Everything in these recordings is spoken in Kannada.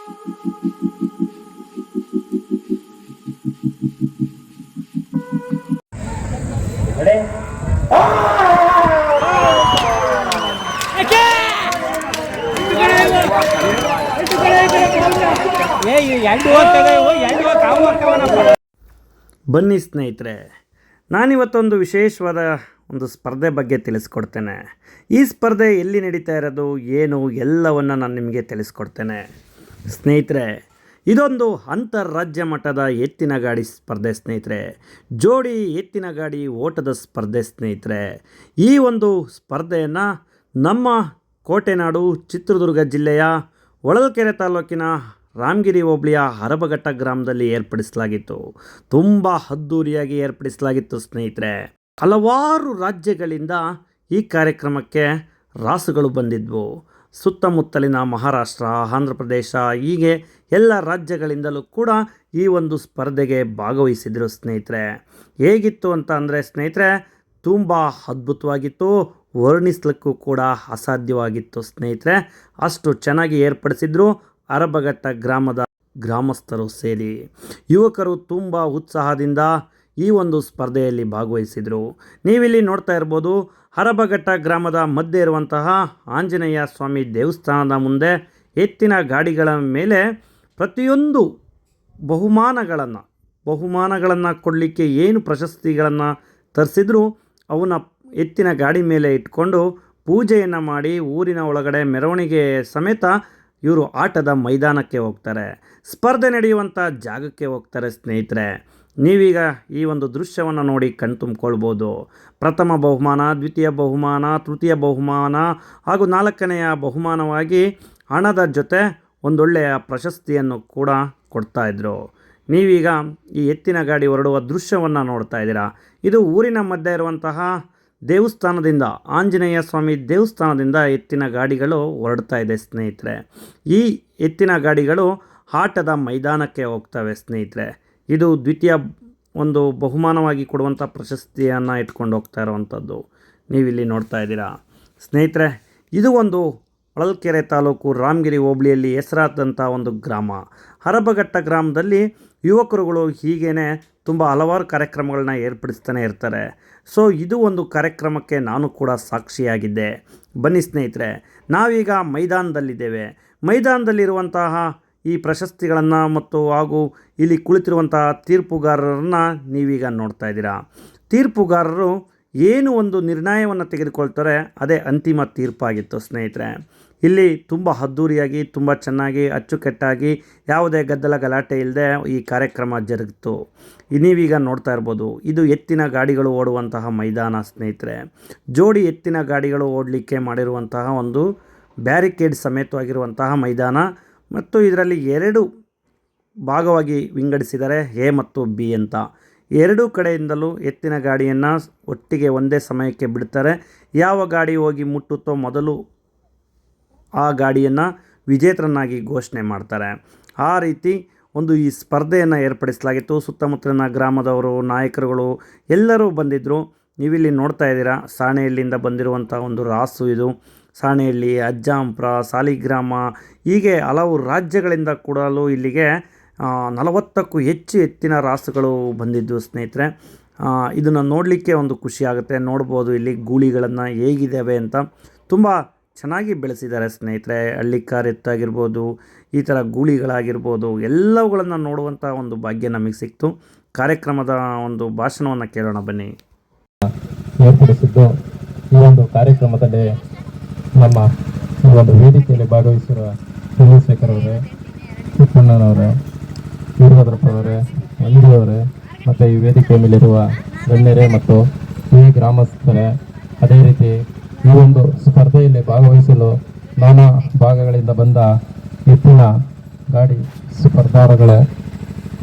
ಬನ್ನಿ ಸ್ನೇಹಿತರೆ, ನಾನಿವತ್ತೊಂದು ವಿಶೇಷವಾದ ಒಂದು ಸ್ಪರ್ಧೆ ಬಗ್ಗೆ ತಿಳಿಸ್ಕೊಡ್ತೇನೆ. ಈ ಸ್ಪರ್ಧೆ ಎಲ್ಲಿ ನಡೀತಾ ಇರೋದು, ಏನು ಎಲ್ಲವನ್ನು ನಾನು ನಿಮಗೆ ತಿಳಿಸ್ಕೊಡ್ತೇನೆ. ಸ್ನೇಹಿತರೆ, ಇದೊಂದು ಅಂತಾರಾಜ್ಯ ಮಟ್ಟದ ಎತ್ತಿನ ಗಾಡಿ ಸ್ಪರ್ಧೆ ಸ್ನೇಹಿತರೆ. ಜೋಡಿ ಎತ್ತಿನ ಗಾಡಿ ಓಟದ ಸ್ಪರ್ಧೆ ಸ್ನೇಹಿತರೆ. ಈ ಒಂದು ಸ್ಪರ್ಧೆಯನ್ನು ನಮ್ಮ ಕೋಟೆನಾಡು ಚಿತ್ರದುರ್ಗ ಜಿಲ್ಲೆಯ ಹೊಳಲ್ಕೆರೆ ತಾಲೂಕಿನ ರಾಮಗಿರಿ ಹೋಬಳಿಯ ಹರಬಘಟ್ಟ ಗ್ರಾಮದಲ್ಲಿ ಏರ್ಪಡಿಸಲಾಗಿತ್ತು. ತುಂಬ ಅದ್ದೂರಿಯಾಗಿ ಏರ್ಪಡಿಸಲಾಗಿತ್ತು ಸ್ನೇಹಿತರೆ. ಹಲವಾರು ರಾಜ್ಯಗಳಿಂದ ಈ ಕಾರ್ಯಕ್ರಮಕ್ಕೆ ರಾಸುಗಳು ಬಂದಿದ್ವು. ಸುತ್ತಮುತ್ತಲಿನ ಮಹಾರಾಷ್ಟ್ರ, ಆಂಧ್ರ ಪ್ರದೇಶ, ಹೀಗೆ ಎಲ್ಲ ರಾಜ್ಯಗಳಿಂದಲೂ ಕೂಡ ಈ ಒಂದು ಸ್ಪರ್ಧೆಗೆ ಭಾಗವಹಿಸಿದರು ಸ್ನೇಹಿತರೆ. ಹೇಗಿತ್ತು ಅಂತ ಅಂದರೆ ಸ್ನೇಹಿತರೆ, ತುಂಬ ಅದ್ಭುತವಾಗಿತ್ತು, ವರ್ಣಿಸಲಿಕ್ಕೂ ಕೂಡ ಅಸಾಧ್ಯವಾಗಿತ್ತು ಸ್ನೇಹಿತರೆ. ಅಷ್ಟು ಚೆನ್ನಾಗಿ ಏರ್ಪಡಿಸಿದ್ರು ಹರಬಘಟ್ಟ ಗ್ರಾಮದ ಗ್ರಾಮಸ್ಥರು ಸೇರಿ. ಯುವಕರು ತುಂಬ ಉತ್ಸಾಹದಿಂದ ಈ ಒಂದು ಸ್ಪರ್ಧೆಯಲ್ಲಿ ಭಾಗವಹಿಸಿದರು. ನೀವಿಲ್ಲಿ ನೋಡ್ತಾ ಇರ್ಬೋದು, ಹರಬಘಟ್ಟ ಗ್ರಾಮದ ಮಧ್ಯೆ ಇರುವಂತಹ ಆಂಜನೇಯ ಸ್ವಾಮಿ ದೇವಸ್ಥಾನದ ಮುಂದೆ ಎತ್ತಿನ ಗಾಡಿಗಳ ಮೇಲೆ ಪ್ರತಿಯೊಂದು ಬಹುಮಾನಗಳನ್ನು ಕೊಡಲಿಕ್ಕೆ ಏನು ಪ್ರಶಸ್ತಿಗಳನ್ನು ತರಿಸಿದ್ರು ಅವನ್ನ ಎತ್ತಿನ ಗಾಡಿ ಮೇಲೆ ಇಟ್ಕೊಂಡು ಪೂಜೆಯನ್ನು ಮಾಡಿ ಊರಿನ ಒಳಗಡೆ ಮೆರವಣಿಗೆ ಸಮೇತ ಇವರು ಆಟದ ಮೈದಾನಕ್ಕೆ ಹೋಗ್ತಾರೆ, ಸ್ಪರ್ಧೆ ನಡೆಯುವಂಥ ಜಾಗಕ್ಕೆ ಹೋಗ್ತಾರೆ ಸ್ನೇಹಿತರೆ. ನೀವೀಗ ಈ ಒಂದು ದೃಶ್ಯವನ್ನು ನೋಡಿ ಕಣ್ತುಂಬಿಕೊಳ್ಬೋದು. ಪ್ರಥಮ ಬಹುಮಾನ, ದ್ವಿತೀಯ ಬಹುಮಾನ, ತೃತೀಯ ಬಹುಮಾನ ಹಾಗೂ 4ನೆಯ ಬಹುಮಾನವಾಗಿ ಹಣದ ಜೊತೆ ಒಂದೊಳ್ಳೆಯ ಪ್ರಶಸ್ತಿಯನ್ನು ಕೂಡ ಕೊಡ್ತಾಯಿದ್ರು. ನೀವೀಗ ಈ ಎತ್ತಿನ ಗಾಡಿ ಹೊರಡುವ ದೃಶ್ಯವನ್ನು ನೋಡ್ತಾ ಇದ್ದೀರಾ. ಇದು ಊರಿನ ಮಧ್ಯೆ ಇರುವಂತಹ ದೇವಸ್ಥಾನದಿಂದ, ಆಂಜನೇಯ ಸ್ವಾಮಿ ದೇವಸ್ಥಾನದಿಂದ ಎತ್ತಿನ ಗಾಡಿಗಳು ಹೊರಡ್ತಾ ಇದೆ ಸ್ನೇಹಿತರೆ. ಈ ಎತ್ತಿನ ಗಾಡಿಗಳು ಆಟದ ಮೈದಾನಕ್ಕೆ ಹೋಗ್ತವೆ ಸ್ನೇಹಿತರೆ. ಇದು ದ್ವಿತೀಯ ಒಂದು ಬಹುಮಾನವಾಗಿ ಕೊಡುವಂಥ ಪ್ರಶಸ್ತಿಯನ್ನು ಇಟ್ಕೊಂಡು ಹೋಗ್ತಾ ಇರುವಂಥದ್ದು ನೀವಿಲ್ಲಿ ನೋಡ್ತಾ ಇದ್ದೀರಾ ಸ್ನೇಹಿತರೆ. ಇದು ಒಂದು ಹೊಳಲ್ಕೆರೆ ತಾಲೂಕು ರಾಮಗಿರಿ ಹೋಬಳಿಯಲ್ಲಿ ಹೆಸರಾದಂಥ ಒಂದು ಗ್ರಾಮ. ಹರಬಘಟ್ಟ ಗ್ರಾಮದಲ್ಲಿ ಯುವಕರುಗಳು ಹೀಗೇ ತುಂಬ ಹಲವಾರು ಕಾರ್ಯಕ್ರಮಗಳನ್ನ ಏರ್ಪಡಿಸ್ತಾನೆ ಇರ್ತಾರೆ. ಸೊ ಇದು ಒಂದು ಕಾರ್ಯಕ್ರಮಕ್ಕೆ ನಾನು ಕೂಡ ಸಾಕ್ಷಿಯಾಗಿದ್ದೆ. ಬನ್ನಿ ಸ್ನೇಹಿತರೆ, ನಾವೀಗ ಮೈದಾನದಲ್ಲಿದ್ದೇವೆ. ಮೈದಾನದಲ್ಲಿರುವಂತಹ ಈ ಪ್ರಶಸ್ತಿಗಳನ್ನು ಮತ್ತು ಹಾಗೂ ಇಲ್ಲಿ ಕುಳಿತಿರುವಂತಹ ತೀರ್ಪುಗಾರರನ್ನು ನೀವೀಗ ನೋಡ್ತಾ ಇದ್ದೀರಾ. ತೀರ್ಪುಗಾರರು ಏನು ಒಂದು ನಿರ್ಣಯವನ್ನು ತೆಗೆದುಕೊಳ್ತಾರೆ ಅದೇ ಅಂತಿಮ ತೀರ್ಪಾಗಿತ್ತು ಸ್ನೇಹಿತರೆ. ಇಲ್ಲಿ ತುಂಬ ಅದ್ದೂರಿಯಾಗಿ, ತುಂಬ ಚೆನ್ನಾಗಿ, ಅಚ್ಚುಕಟ್ಟಾಗಿ, ಯಾವುದೇ ಗದ್ದಲ ಗಲಾಟೆ ಇಲ್ಲದೆ ಈ ಕಾರ್ಯಕ್ರಮ ಜರುಗಿತು. ನೀವೀಗ ನೋಡ್ತಾ ಇರ್ಬೋದು, ಇದು ಎತ್ತಿನ ಗಾಡಿಗಳು ಓಡುವಂತಹ ಮೈದಾನ ಸ್ನೇಹಿತರೆ. ಜೋಡಿ ಎತ್ತಿನ ಗಾಡಿಗಳು ಓಡಲಿಕ್ಕೆ ಮಾಡಿರುವಂತಹ ಒಂದು ಬ್ಯಾರಿಕೇಡ್ ಸಮೇತವಾಗಿರುವಂತಹ ಮೈದಾನ ಮತ್ತು ಇದರಲ್ಲಿ 2 ಭಾಗವಾಗಿ ವಿಂಗಡಿಸಿದ್ದಾರೆ, ಎ ಮತ್ತು ಬಿ ಅಂತ. ಎರಡೂ ಕಡೆಯಿಂದಲೂ ಎತ್ತಿನ ಗಾಡಿಯನ್ನು ಒಟ್ಟಿಗೆ ಒಂದೇ ಸಮಯಕ್ಕೆ ಬಿಡ್ತಾರೆ. ಯಾವ ಗಾಡಿ ಹೋಗಿ ಮುಟ್ಟುತ್ತೋ ಮೊದಲು ಆ ಗಾಡಿಯನ್ನು ವಿಜೇತರನ್ನಾಗಿ ಘೋಷಣೆ ಮಾಡ್ತಾರೆ. ಆ ರೀತಿ ಒಂದು ಈ ಸ್ಪರ್ಧೆಯನ್ನು ಏರ್ಪಡಿಸಲಾಗಿತ್ತು. ಸುತ್ತಮುತ್ತಲಿನ ಗ್ರಾಮದವರು, ನಾಯಕರುಗಳು ಎಲ್ಲರೂ ಬಂದಿದ್ದರು. ನೀವಿಲ್ಲಿ ನೋಡ್ತಾ ಇದ್ದೀರಾ, ಸಾಣೆಹಳ್ಳಿಯಿಂದ ಬಂದಿರುವಂಥ ಒಂದು ರಾಸು ಇದು. ಸಾಣೆಹಳ್ಳಿ, ಅಜ್ಜಂಪುರ, ಸಾಲಿಗ್ರಾಮ, ಹೀಗೆ ಹಲವು ರಾಜ್ಯಗಳಿಂದ ಕೂಡಲು ಇಲ್ಲಿಗೆ 40ಕ್ಕೂ ಹೆಚ್ಚು ಎತ್ತಿನ ರಾಸುಗಳು ಬಂದಿದ್ದು ಸ್ನೇಹಿತರೆ. ಇದನ್ನು ನೋಡಲಿಕ್ಕೆ ಒಂದು ಖುಷಿ ಆಗುತ್ತೆ. ನೋಡ್ಬೋದು ಇಲ್ಲಿ ಗೂಳಿಗಳನ್ನು ಹೇಗಿದ್ದಾವೆ ಅಂತ. ತುಂಬ ಚೆನ್ನಾಗಿ ಬೆಳೆಸಿದ್ದಾರೆ ಸ್ನೇಹಿತರೆ. ಹಳ್ಳಿಕಾರ್ ಎತ್ತಾಗಿರ್ಬೋದು, ಈ ಥರ ಗೂಳಿಗಳಾಗಿರ್ಬೋದು, ಎಲ್ಲವುಗಳನ್ನು ನೋಡುವಂಥ ಒಂದು ಭಾಗ್ಯ ನಮಗೆ ಸಿಕ್ತು. ಕಾರ್ಯಕ್ರಮದ ಒಂದು ಭಾಷಣವನ್ನು ಕೇಳೋಣ ಬನ್ನಿ. ಏರ್ಪಡಿಸಿದ್ದು ಈ ಒಂದು ಕಾರ್ಯಕ್ರಮದಲ್ಲಿ ನಮ್ಮ ಈ ಒಂದು ವೇದಿಕೆಯಲ್ಲಿ ಭಾಗವಹಿಸಿರುವ ಚಂದ್ರಶೇಖರ್ ಅವರೇ, ಚಿಕ್ಕಣ್ಣನವರೇ, ವೀರಭದ್ರಪ್ಪವರೇ, ಮಂಜುವರೇ ಮತ್ತು ಈ ವೇದಿಕೆಯ ಮೇಲಿರುವ ಗಣ್ಯರೇ ಮತ್ತು ಈ ಗ್ರಾಮಸ್ಥರೇ, ಅದೇ ರೀತಿ ಈ ಒಂದು ಸ್ಪರ್ಧೆಯಲ್ಲಿ ಭಾಗವಹಿಸಲು ನಾನಾ ಭಾಗಗಳಿಂದ ಬಂದ ಎತ್ತಿನ ಗಾಡಿ ಸ್ಪರ್ಧಾರುಗಳೇ,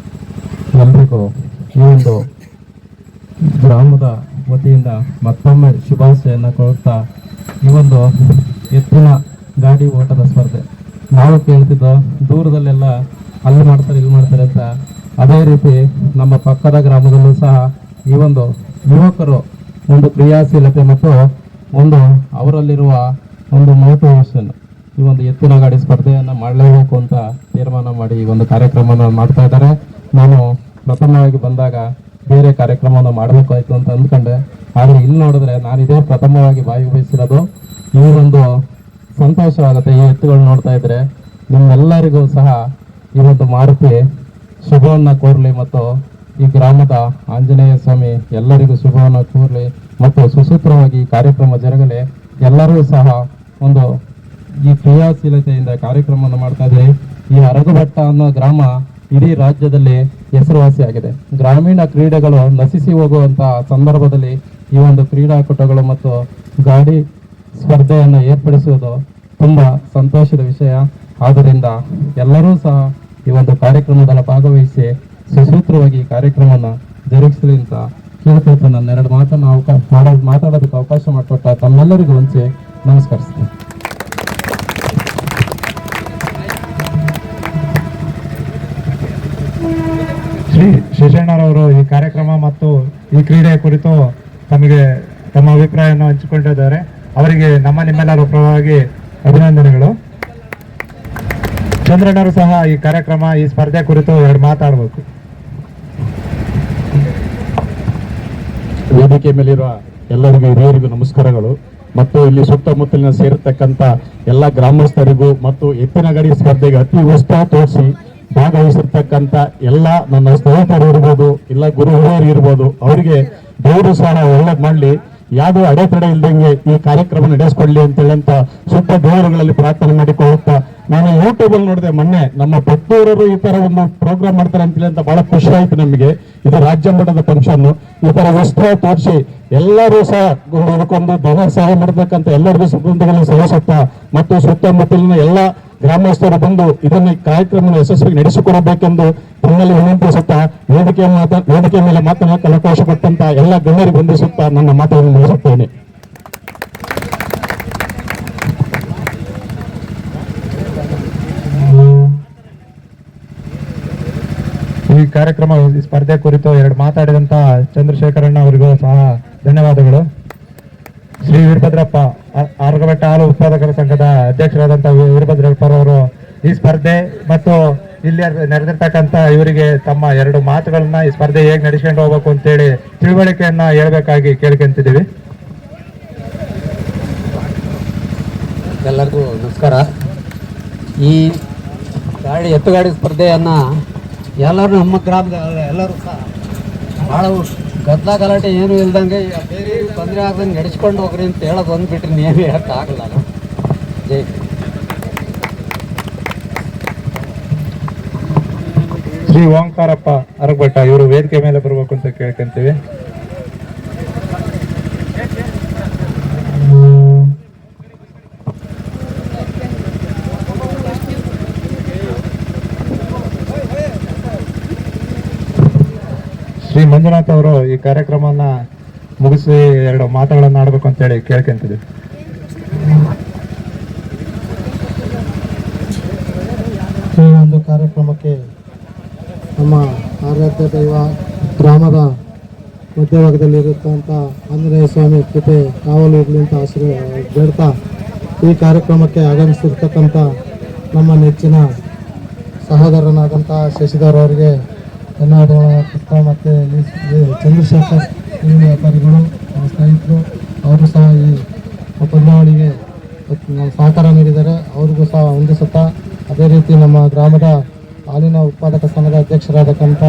ಎಲ್ರಿಗೂ ಈ ಒಂದು ಗ್ರಾಮದ ವತಿಯಿಂದ ಮತ್ತೊಮ್ಮೆ ಶುಭಾಶಯನ್ನು ಕೊಡುತ್ತಾ, ಈ ಒಂದು ಎತ್ತಿನ ಗಾಡಿ ಓಟದ ಸ್ಪರ್ಧೆ ನಾವು ಕೇಳ್ತಿದ್ದೋ ದೂರದಲ್ಲೆಲ್ಲ ಅಲ್ಲಿ ಮಾಡ್ತಾರೆ ಇಲ್ಲಿ ಮಾಡ್ತಾರೆ ಅಂತ, ಅದೇ ರೀತಿ ನಮ್ಮ ಪಕ್ಕದ ಗ್ರಾಮದಲ್ಲೂ ಸಹ ಈ ಒಂದು ಯುವಕರು ಒಂದು ಕ್ರಿಯಾಶೀಲತೆ ಮತ್ತು ಒಂದು ಅವರಲ್ಲಿರುವ ಒಂದು ಮೋಟಿವೇಶನ್ ಈ ಒಂದು ಎತ್ತಿನ ಗಾಡಿ ಸ್ಪರ್ಧೆಯನ್ನು ಮಾಡಲೇಬೇಕು ಅಂತ ತೀರ್ಮಾನ ಮಾಡಿ ಈ ಒಂದು ಕಾರ್ಯಕ್ರಮವನ್ನು ಮಾಡ್ತಾ ಇದ್ದಾರೆ. ನಾನು ಪ್ರಥಮವಾಗಿ ಬಂದಾಗ ಬೇರೆ ಕಾರ್ಯಕ್ರಮವನ್ನು ಮಾಡಬೇಕಾಯ್ತು ಅಂತ ಅಂದ್ಕೊಂಡೆ. ಆದರೆ ಇಲ್ಲಿ ನೋಡಿದ್ರೆ ನಾನು ಇದೇ ಪ್ರಥಮವಾಗಿ ಭಾಗವಹಿಸಿರೋದು. ಈ ಒಂದು ಸಂತೋಷವಾಗುತ್ತೆ ಈ ಎತ್ತುಗಳು ನೋಡ್ತಾ ಇದ್ರೆ. ನಿಮ್ಮೆಲ್ಲರಿಗೂ ಸಹ ಈ ಒಂದು ಮಾರುತಿ ಶುಭವನ್ನು ಕೋರಲಿ ಮತ್ತು ಈ ಗ್ರಾಮದ ಆಂಜನೇಯ ಸ್ವಾಮಿ ಎಲ್ಲರಿಗೂ ಶುಭವನ್ನು ಕೋರಲಿ ಮತ್ತು ಸುಸೂತ್ರವಾಗಿ ಈ ಕಾರ್ಯಕ್ರಮ ಜರುಗಲಿ. ಎಲ್ಲರೂ ಸಹ ಒಂದು ಈ ಕ್ರಿಯಾಶೀಲತೆಯಿಂದ ಕಾರ್ಯಕ್ರಮವನ್ನು ಮಾಡ್ತಾ ಇದ್ದಾರೆ. ಈ ಅರಗುಬೆಟ್ಟ ಅನ್ನೋ ಗ್ರಾಮ ಇಡೀ ರಾಜ್ಯದಲ್ಲಿ ಹೆಸರುವಾಸಿಯಾಗಿದೆ. ಗ್ರಾಮೀಣ ಕ್ರೀಡೆಗಳು ನಶಿಸಿ ಹೋಗುವಂತಹ ಸಂದರ್ಭದಲ್ಲಿ ಈ ಒಂದು ಕ್ರೀಡಾಕೂಟಗಳು ಮತ್ತು ಗಾಡಿ ಸ್ಪರ್ಧೆಯನ್ನು ಏರ್ಪಡಿಸುವುದು ತುಂಬಾ ಸಂತೋಷದ ವಿಷಯ. ಆದ್ದರಿಂದ ಎಲ್ಲರೂ ಸಹ ಈ ಒಂದು ಕಾರ್ಯಕ್ರಮದಲ್ಲಿ ಭಾಗವಹಿಸಿ ಸುಸೂತ್ರವಾಗಿ ಈ ಕಾರ್ಯಕ್ರಮವನ್ನು ಜರುಗಿಸಲಿ ಅಂತ ಕೇಳ್ಕೊಳ್ತಾ ನನ್ನ ಎರಡು ಮಾತನ್ನು ಮಾತಾಡೋದಕ್ಕೆ ಅವಕಾಶ ಮಾಡಿಕೊಟ್ಟ ತಮ್ಮೆಲ್ಲರಿಗೂ ಒಂಚೆ ನಮಸ್ಕರಿಸ್ತೀನಿ. ಶ್ರೀ ಶೇಷಣ್ಣರವರು ಈ ಕಾರ್ಯಕ್ರಮ ಮತ್ತು ಈ ಕ್ರೀಡೆಯ ಕುರಿತು ತಮ್ಮ ಅಭಿಪ್ರಾಯವನ್ನು ಹಂಚಿಕೊಂಡಿದ್ದಾರೆ. ಅವರಿಗೆ ನಿಮ್ಮೆಲ್ಲರ ಪರವಾಗಿ ಅಭಿನಂದನೆಗಳು. ಚಂದ್ರಣ್ಣರು ಸಹ ಈ ಕಾರ್ಯಕ್ರಮ ಈ ಸ್ಪರ್ಧೆ ಕುರಿತು ಎರಡು ಮಾತಾಡಬೇಕು. ವೇದಿಕೆ ಮೇಲಿರುವ ಎಲ್ಲರಿಗೂ ಹಿರಿಯರಿಗೂ ನಮಸ್ಕಾರಗಳು ಮತ್ತು ಇಲ್ಲಿ ಸುತ್ತಮುತ್ತಲಿನ ಸೇರಿರ್ತಕ್ಕಂಥ ಎಲ್ಲ ಗ್ರಾಮಸ್ಥರಿಗೂ ಮತ್ತು ಎತ್ತಿನ ಗಾಡಿ ಸ್ಪರ್ಧೆಗೆ ಅತಿ ಉತ್ಸಾಹ ತೋರಿಸಿ ಭಾಗವಹಿಸಿರ್ತಕ್ಕಂಥ ಎಲ್ಲ ನನ್ನ ಸ್ನೇಹಿತರು ಇರ್ಬೋದು, ಇಲ್ಲ ಗುರು ಹಿರಿಯರು ಇರ್ಬೋದು, ಅವರಿಗೆ ದೇವರು ಸಹ ಒಳ್ಳೇದು ಮಾಡಲಿ, ಯಾವುದೇ ಅಡೆತಡೆ ಇಲ್ದಂಗೆ ಈ ಕಾರ್ಯಕ್ರಮ ನಡೆಸ್ಕೊಡ್ಲಿ ಅಂತೇಳಿ ಅಂತ ಸುತ್ತ ದೇವರುಗಳಲ್ಲಿ ಪ್ರಾರ್ಥನೆ ಮಾಡಿಕೊಳ್ಳುತ್ತಾ, ನಾನು ಯೂಟ್ಯೂಬ್ ಅಲ್ಲಿ ನೋಡಿದೆ ಮೊನ್ನೆ ನಮ್ಮ ಪಟ್ಟೂರರು ಈ ತರ ಒಂದು ಪ್ರೋಗ್ರಾಮ್ ಮಾಡ್ತಾರೆ ಅಂತೇಳಿ ಅಂತ ಬಹಳ ಖುಷಿ ಆಯ್ತು ನಮಗೆ. ಇದು ರಾಜ್ಯ ಮಟ್ಟದ ಫಂಕ್ಷನ್. ಈ ತರ ಉತ್ಸಾಹ ತೋರಿಸಿ ಎಲ್ಲರೂ ಸಹ ಇದಕ್ಕೊಂದು ಧನ ಸಹಾಯ ಮಾಡಬೇಕಂತ ಎಲ್ಲರಿಗೂ ಸಿಬ್ಬಂದಿಗಳಿಗೆ ಸಲ್ಲಿಸುತ್ತಾ ಮತ್ತು ಸುತ್ತಮುತ್ತಲಿನ ಎಲ್ಲ ಗ್ರಾಮಸ್ಥರು ಬಂದು ಇದನ್ನು ಕಾರ್ಯಕ್ರಮ ಯಶಸ್ವಿಯಾಗಿ ನಡೆಸಿಕೊಡಬೇಕೆಂದು ತಮ್ಮಲ್ಲಿ ವಿನಂತಿಸುತ್ತಾ ವೇದಿಕೆ ಮೇಲೆ ಮಾತನಾಡಲು ಅವಕಾಶ ಕೊಟ್ಟಂತ ಎಲ್ಲ ಗಣ್ಯರಿಗೆ ವಂದಿಸುತ್ತಾ ನನ್ನ ಮಾತನ್ನು ಮುಗಿಸುತ್ತೇನೆ. ಈ ಕಾರ್ಯಕ್ರಮ ಈ ಸ್ಪರ್ಧೆ ಕುರಿತು ಎರಡು ಮಾತಾಡಿದಂತ ಚಂದ್ರಶೇಖರಣ್ಣ ಅವರಿಗೂ ಸಹ ಧನ್ಯವಾದಗಳು. ಶ್ರೀ ವೀರಭದ್ರಪ್ಪ ಆರಗಬೆಟ್ಟ ಹಾಲು ಉತ್ಪಾದಕರ ಸಂಘದ ಅಧ್ಯಕ್ಷರಾದಂಥ ವೀರಭದ್ರಪ್ಪರವರು ಈ ಸ್ಪರ್ಧೆ ಮತ್ತು ಇಲ್ಲಿ ನಡೆದಿರ್ತಕ್ಕಂಥ ಇವರಿಗೆ ತಮ್ಮ ಎರಡು ಮಾತುಗಳನ್ನ ಈ ಸ್ಪರ್ಧೆ ಹೇಗೆ ನಡೆಸ್ಕೊಂಡು ಹೋಗ್ಬೇಕು ಅಂತೇಳಿ ತಿಳುವಳಿಕೆಯನ್ನ ಹೇಳ್ಬೇಕಾಗಿ ಕೇಳ್ಕೊಂತಿದ್ದೀವಿ. ಎಲ್ಲರಿಗೂ ನಮಸ್ಕಾರ. ಈ ಎತ್ತುಗಾಡಿ ಸ್ಪರ್ಧೆಯನ್ನು ಎಲ್ಲರೂ ನಮ್ಮ ಗ್ರಾಮದ ಎಲ್ಲರೂ ಸಹ ಭಾಳ ಗದ್ದಲ ಗಲಾಟೆ ಏನು ಇಲ್ದಂಗೆ ಬೇರೆ ತೊಂದರೆ ಆಗ್ದಂಗೆ ನಡೆಸ್ಕೊಂಡು ಹೋಗ್ರಿ ಅಂತ ಹೇಳೋದು ಒಂದು ಬಿಟ್ಟರೆ ನೀನು ಹೇಳೋಕ್ಕಾಗಲ್ಲ. ಜೈ ಶ್ರೀ ಓಂಕಾರಪ್ಪ ಅರಗಬೆಟ್ಟ ಇವರು ವೇದಿಕೆ ಮೇಲೆ ಬರಬೇಕು ಅಂತ ಕೇಳ್ಕೊಂತೀವಿ. ಶ್ರೀ ಮಂಜುನಾಥ್ ಅವರು ಈ ಕಾರ್ಯಕ್ರಮವನ್ನ ಮುಗಿಸಿ ಎರಡು ಮಾತುಗಳನ್ನು ಆಡಬೇಕು ಅಂತೇಳಿ ಕೇಳ್ಕೊಂತಿದ್ವಿ. ಈ ಒಂದು ಕಾರ್ಯಕ್ರಮಕ್ಕೆ ನಮ್ಮ ಆರಾಧ್ಯ ದೈವ ಗ್ರಾಮದ ಮಧ್ಯಭಾಗದಲ್ಲಿರುತ್ತಂಥ ಆಂಜನೇಯ ಸ್ವಾಮಿ ಕೃಪೆ ಕಾವಲು ಇರಲಿ ಅಂತ ಬೇಡ್ತಾ ಈ ಕಾರ್ಯಕ್ರಮಕ್ಕೆ ಆಗಮಿಸಿರ್ತಕ್ಕಂಥ ನಮ್ಮ ನೆಚ್ಚಿನ ಸಹೋದರನಾದಂಥ ಶಶಿಧರ್ ಅವರಿಗೆ ಧನ್ಯವಾದಗಳು. ಮತ್ತು ಚಂದ್ರಶೇಖರ್ ವ್ಯಾಪಾರಿಗಳು ನಮ್ಮ ಸ್ನೇಹಿತರು ಅವರು ಸಹ ಈ ಪಂದ್ಯಾವಳಿಗೆ ಸಹಕಾರ ನೀಡಿದ್ದಾರೆ, ಅವ್ರಿಗೂ ಸಹ ವಂದಿಸುತ್ತಾ, ಅದೇ ರೀತಿ ನಮ್ಮ ಗ್ರಾಮದ ಹಾಲಿನ ಉತ್ಪಾದಕ ಸಂಘದ ಅಧ್ಯಕ್ಷರಾದಕ್ಕಂಥ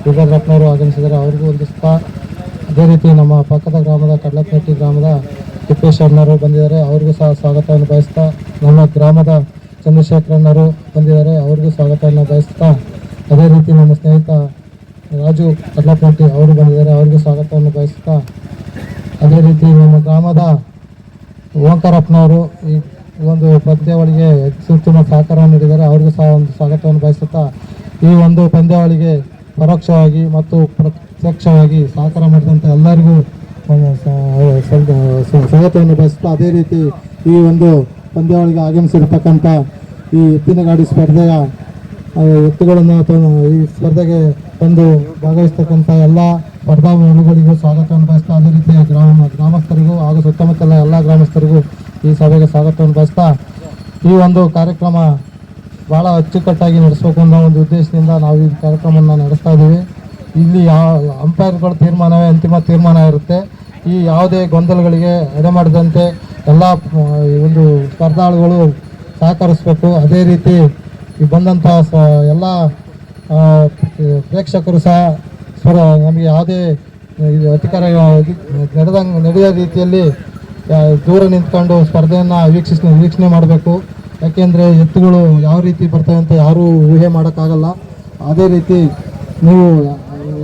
ವೀರಭದ್ರಪ್ಪನವರು ಆಗಮಿಸಿದ್ದಾರೆ, ಅವ್ರಿಗೂ ವಂದಿಸುತ್ತಾ, ಅದೇ ರೀತಿ ನಮ್ಮ ಪಕ್ಕದ ಗ್ರಾಮದ ಕಡ್ಲಪೇಟೆ ಗ್ರಾಮದ ತಿಪ್ಪೇಶ್ವರನವರು ಬಂದಿದ್ದಾರೆ, ಅವ್ರಿಗೂ ಸಹ ಸ್ವಾಗತವನ್ನು ಬಯಸ್ತಾ, ನಮ್ಮ ಗ್ರಾಮದ ಚಂದ್ರಶೇಖರನವರು ಬಂದಿದ್ದಾರೆ, ಅವ್ರಿಗೂ ಸ್ವಾಗತವನ್ನು ಬಯಸ್ತಾ, ಅದೇ ರೀತಿ ನಮ್ಮ ಸ್ನೇಹಿತ ರಾಜು ಕಡ್ಲಪೇಟೆ ಅವರು ಬಂದಿದ್ದಾರೆ, ಅವ್ರಿಗೂ ಸ್ವಾಗತವನ್ನು ಬಯಸ್ತಾ, ಅದೇ ರೀತಿ ನಮ್ಮ ಗ್ರಾಮದ ಓಂಕಾರಪ್ಪನವರು ಈ ಒಂದು ಪಂದ್ಯಾವಳಿಗೆ ಸೂಕ್ಷ್ಮ ಸಹಕಾರ ನೀಡಿದ್ದಾರೆ, ಅವ್ರಿಗೂ ಸಹ ಒಂದು ಸ್ವಾಗತವನ್ನು ಬಯಸುತ್ತಾ, ಈ ಒಂದು ಪಂದ್ಯಾವಳಿಗೆ ಪರೋಕ್ಷವಾಗಿ ಮತ್ತು ಪ್ರತ್ಯಕ್ಷವಾಗಿ ಸಹಕಾರ ಮಾಡಿದಂಥ ಎಲ್ಲರಿಗೂ ಸ್ವಾಗತವನ್ನು ಬಯಸುತ್ತಾ, ಅದೇ ರೀತಿ ಈ ಒಂದು ಪಂದ್ಯಾವಳಿಗೆ ಆಗಮಿಸಿರ್ತಕ್ಕಂಥ ಈ ಎತ್ತಿನ ಗಾಡಿ ಸ್ಪರ್ಧೆಯ ಎತ್ತುಗಳನ್ನು ಈ ಸ್ಪರ್ಧೆಗೆ ತಂದು ಭಾಗವಹಿಸ್ತಕ್ಕಂಥ ಎಲ್ಲ ಸ್ಪರ್ಧಾಳುಗಳಿಗೂ ಸ್ವಾಗತವನ್ನು ಬಯಸ್ತಾ, ಅದೇ ರೀತಿ ಗ್ರಾಮಸ್ಥರಿಗೂ ಹಾಗೂ ಸುತ್ತಮುತ್ತಲ ಎಲ್ಲ ಗ್ರಾಮಸ್ಥರಿಗೂ ಈ ಸಭೆಗೆ ಸ್ವಾಗತವನ್ನು ಬಯಸ್ತಾ, ಈ ಒಂದು ಕಾರ್ಯಕ್ರಮ ಭಾಳ ಅಚ್ಚುಕಟ್ಟಾಗಿ ನಡೆಸಬೇಕು ಅನ್ನೋ ಒಂದು ಉದ್ದೇಶದಿಂದ ನಾವು ಈ ಕಾರ್ಯಕ್ರಮವನ್ನು ನಡೆಸ್ತಾ ಇದ್ದೀವಿ. ಇಲ್ಲಿ ಅಂಪೈರ್ಗಳ ತೀರ್ಮಾನವೇ ಅಂತಿಮ ತೀರ್ಮಾನ ಇರುತ್ತೆ. ಈ ಯಾವುದೇ ಗೊಂದಲಗಳಿಗೆ ಎಡೆಮಾಡದಂತೆ ಎಲ್ಲ ಒಂದು ಸ್ಪರ್ಧಾಳುಗಳು ಸಹಕರಿಸಬೇಕು. ಅದೇ ರೀತಿ ಈ ಬಂದಂಥ ಎಲ್ಲ ಪ್ರೇಕ್ಷಕರು ಸಹ ನಮಗೆ ಯಾವುದೇ ಅಧಿಕಾರ ನಡೆಯೋ ರೀತಿಯಲ್ಲಿ ದೂರ ನಿಂತ್ಕೊಂಡು ಸ್ಪರ್ಧೆಯನ್ನು ವೀಕ್ಷಣೆ ಮಾಡಬೇಕು. ಯಾಕೆಂದರೆ ಎತ್ತುಗಳು ಯಾವ ರೀತಿ ಬರ್ತವೆ ಅಂತ ಯಾರೂ ಊಹೆ ಮಾಡೋಕ್ಕಾಗಲ್ಲ. ಅದೇ ರೀತಿ ನೀವು